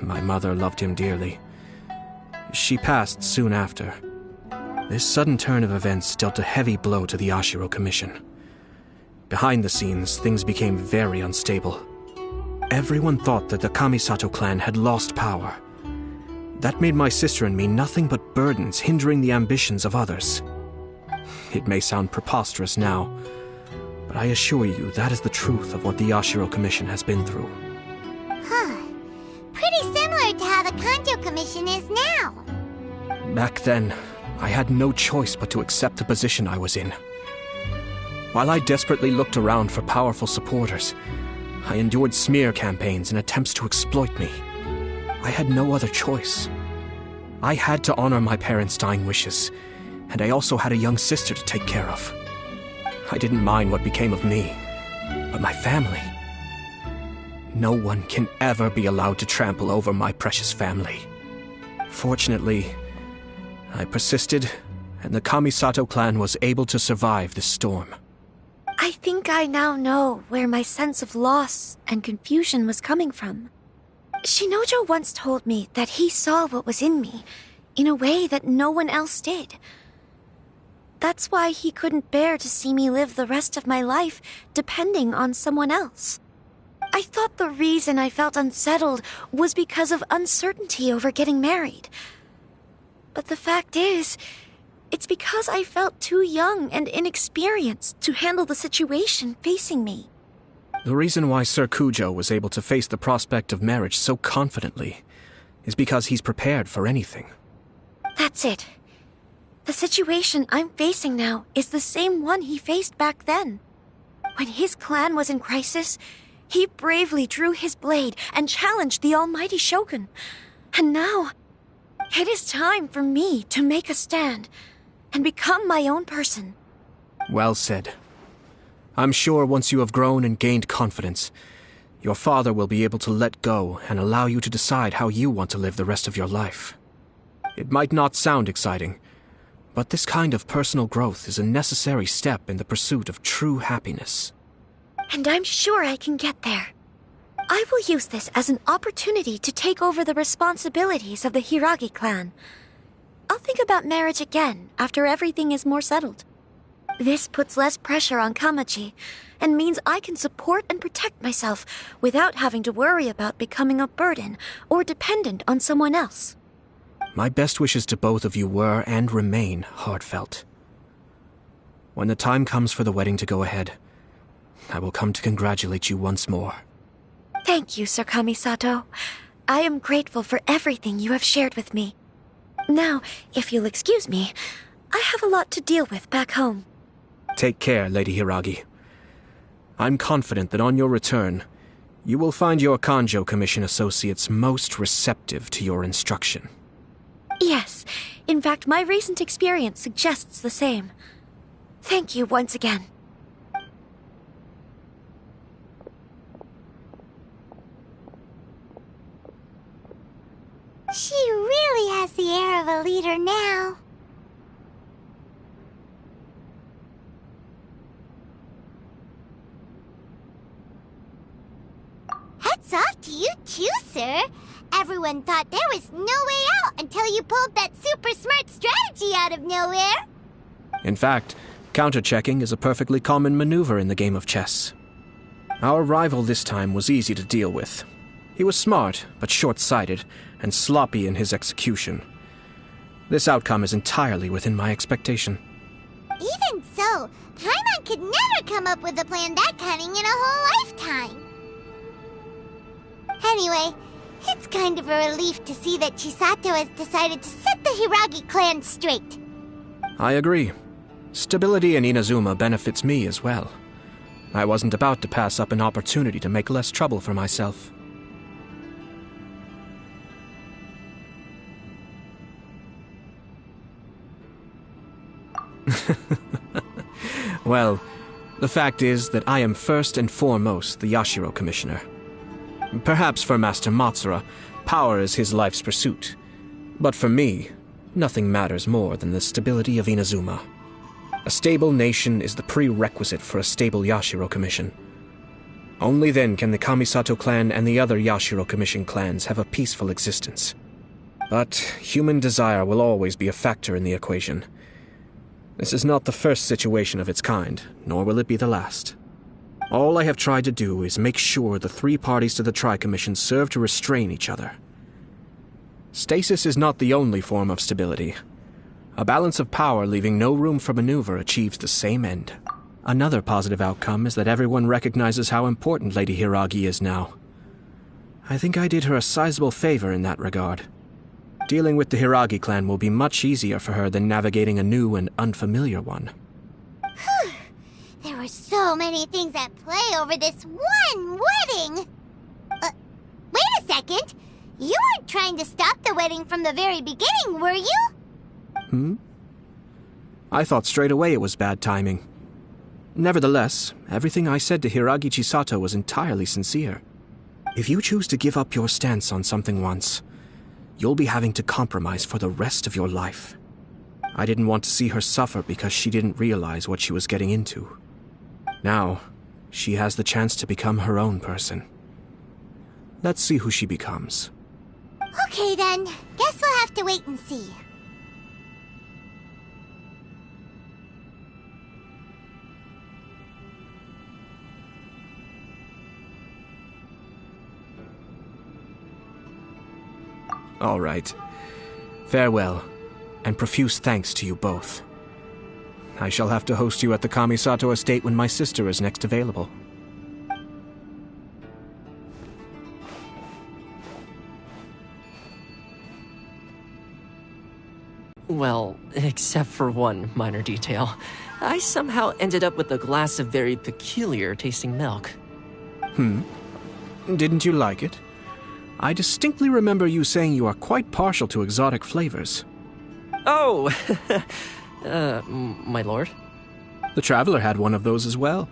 S8: My mother loved him dearly. She passed soon after. This sudden turn of events dealt a heavy blow to the Yashiro Commission. Behind the scenes, things became very unstable. Everyone thought that the Kamisato clan had lost power. That made my sister and me nothing but burdens hindering the ambitions of others. It may sound preposterous now, but I assure you that is the truth of what the Yashiro Commission has been through.
S4: Huh. Pretty similar to how the Kanjo Commission is now.
S8: Back then, I had no choice but to accept the position I was in. While I desperately looked around for powerful supporters, I endured smear campaigns and attempts to exploit me. I had no other choice. I had to honor my parents' dying wishes, and I also had a young sister to take care of. I didn't mind what became of me, but my family. No one can ever be allowed to trample over my precious family. Fortunately, I persisted, and the Kamisato clan was able to survive this storm.
S6: I think I now know where my sense of loss and confusion was coming from. Shinojo once told me that he saw what was in me in a way that no one else did. That's why he couldn't bear to see me live the rest of my life depending on someone else. I thought the reason I felt unsettled was because of uncertainty over getting married. But the fact is, it's because I felt too young and inexperienced to handle the situation facing me.
S8: The reason why Sir Kujo was able to face the prospect of marriage so confidently is because he's prepared for anything.
S6: That's it. The situation I'm facing now is the same one he faced back then. When his clan was in crisis, he bravely drew his blade and challenged the almighty Shogun. And now, it is time for me to make a stand and become my own person.
S8: Well said. I'm sure once you have grown and gained confidence, your father will be able to let go and allow you to decide how you want to live the rest of your life. It might not sound exciting, but this kind of personal growth is a necessary step in the pursuit of true happiness.
S6: And I'm sure I can get there. I will use this as an opportunity to take over the responsibilities of the Hiragi clan. I'll think about marriage again after everything is more settled. This puts less pressure on Kamachi, and means I can support and protect myself without having to worry about becoming a burden or dependent on someone else.
S8: My best wishes to both of you were and remain heartfelt. When the time comes for the wedding to go ahead, I will come to congratulate you once more.
S6: Thank you, Sir Kamisato. I am grateful for everything you have shared with me. Now, if you'll excuse me, I have a lot to deal with back home.
S8: Take care, Lady Hiragi. I'm confident that on your return, you will find your Kanjo Commission associates most receptive to your instruction.
S6: Yes. In fact, my recent experience suggests the same. Thank you once again.
S4: She really has the air of a leader now. Hats off to you too, sir. Everyone thought there was no way out until you pulled that super smart strategy out of nowhere.
S8: In fact, counter-checking is a perfectly common maneuver in the game of chess. Our rival this time was easy to deal with. He was smart, but short-sighted, and sloppy in his execution. This outcome is entirely within my expectation.
S4: Even so, Paimon could never come up with a plan that cunning in a whole lifetime. Anyway, it's kind of a relief to see that Chisato has decided to set the Hiragi clan straight.
S8: I agree. Stability in Inazuma benefits me as well. I wasn't about to pass up an opportunity to make less trouble for myself. Well, the fact is that I am first and foremost the Yashiro Commissioner. Perhaps for Master Matsura, power is his life's pursuit. But for me, nothing matters more than the stability of Inazuma. A stable nation is the prerequisite for a stable Yashiro Commission. Only then can the Kamisato clan and the other Yashiro Commission clans have a peaceful existence. But human desire will always be a factor in the equation. This is not the first situation of its kind, nor will it be the last. All I have tried to do is make sure the three parties to the Tri-Commission serve to restrain each other. Stasis is not the only form of stability. A balance of power leaving no room for maneuver achieves the same end. Another positive outcome is that everyone recognizes how important Lady Hiragi is now. I think I did her a sizable favor in that regard. Dealing with the Hiragi clan will be much easier for her than navigating a new and unfamiliar one.
S4: Whew. There were so many things at play over this one wedding! Wait a second! You weren't trying to stop the wedding from the very beginning, were you?
S8: I thought straight away it was bad timing. Nevertheless, everything I said to Hiragi Chisato was entirely sincere. If you choose to give up your stance on something once, you'll be having to compromise for the rest of your life. I didn't want to see her suffer because she didn't realize what she was getting into. Now, she has the chance to become her own person. Let's see who she becomes.
S4: Okay then, guess we'll have to wait and see.
S8: All right. Farewell, and profuse thanks to you both. I shall have to host you at the Kamisato estate when my sister is next available.
S11: Well, except for one minor detail. I somehow ended up with a glass of very peculiar tasting milk.
S8: Didn't you like it? I distinctly remember you saying you are quite partial to exotic flavors.
S11: Oh, my lord.
S8: The Traveler had one of those as well.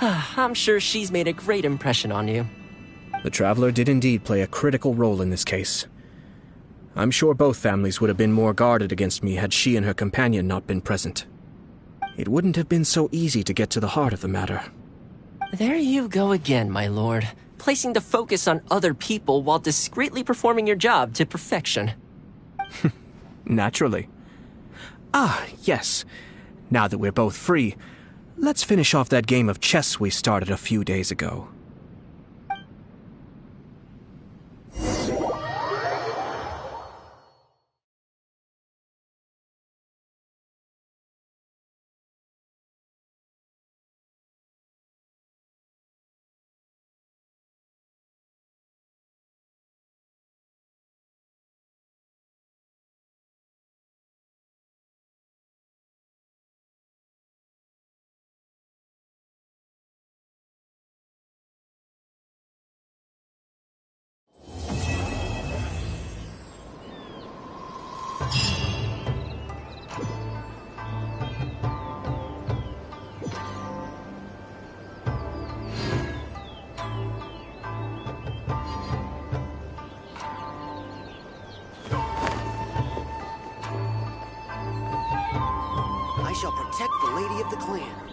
S11: I'm sure she's made a great impression on you.
S8: The Traveler did indeed play a critical role in this case. I'm sure both families would have been more guarded against me had she and her companion not been present. It wouldn't have been so easy to get to the heart of the matter.
S11: There you go again, my lord. Placing the focus on other people while discreetly performing your job to perfection.
S8: Naturally. Ah, yes. Now that we're both free, let's finish off that game of chess we started a few days ago.
S14: I shall protect the lady of the clan.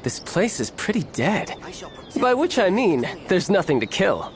S1: This place is pretty dead. By which I mean, there's nothing to kill.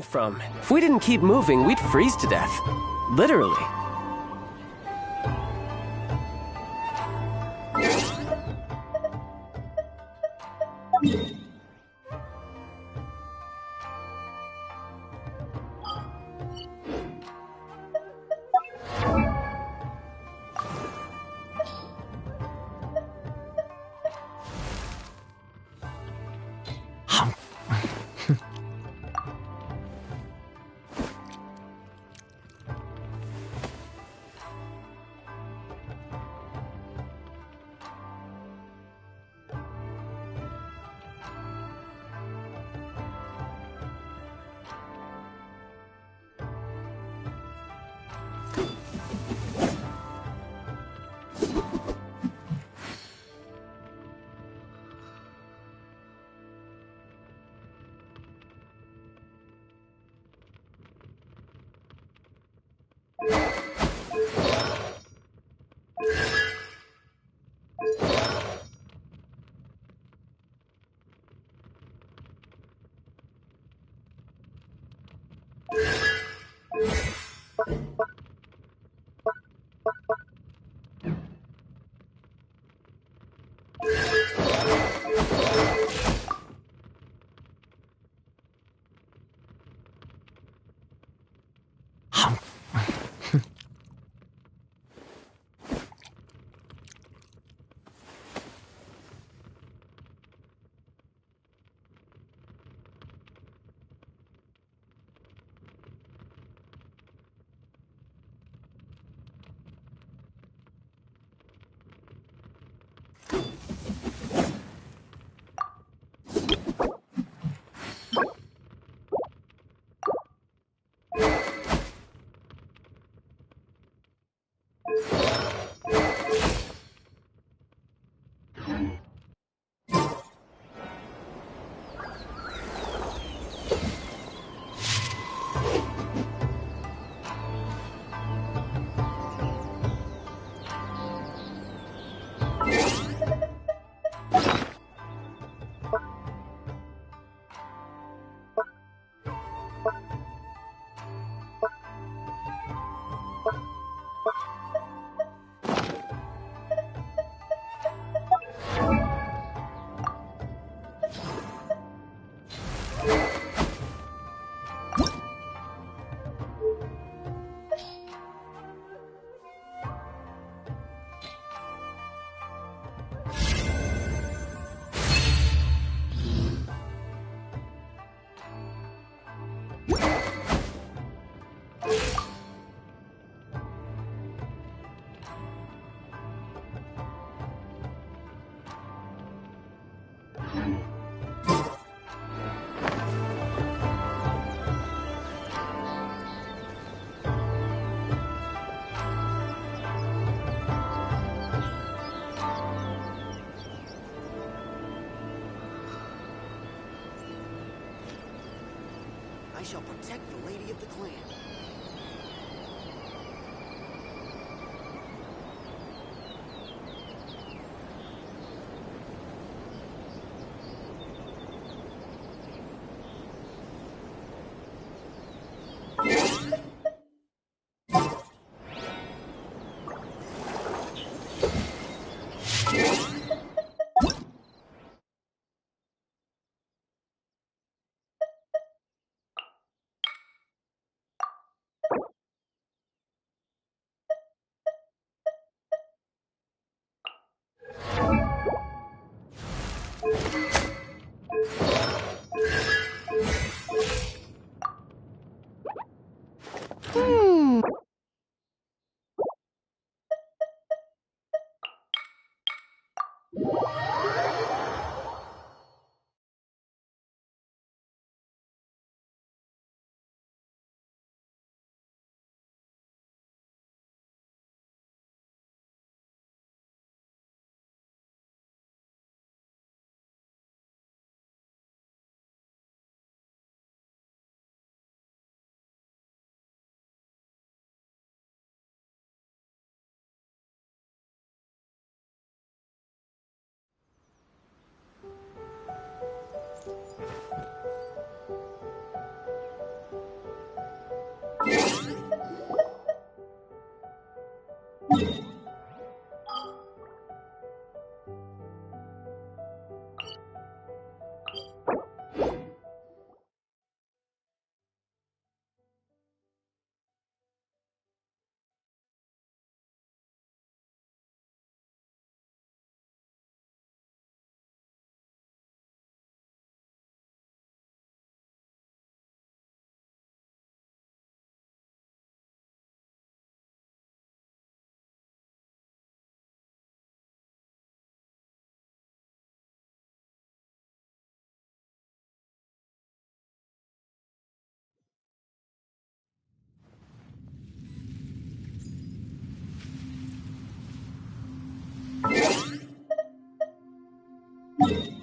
S1: I'm from. If we didn't keep moving, we'd freeze to death. Literally.
S14: I shall protect the lady of the clan.
S2: You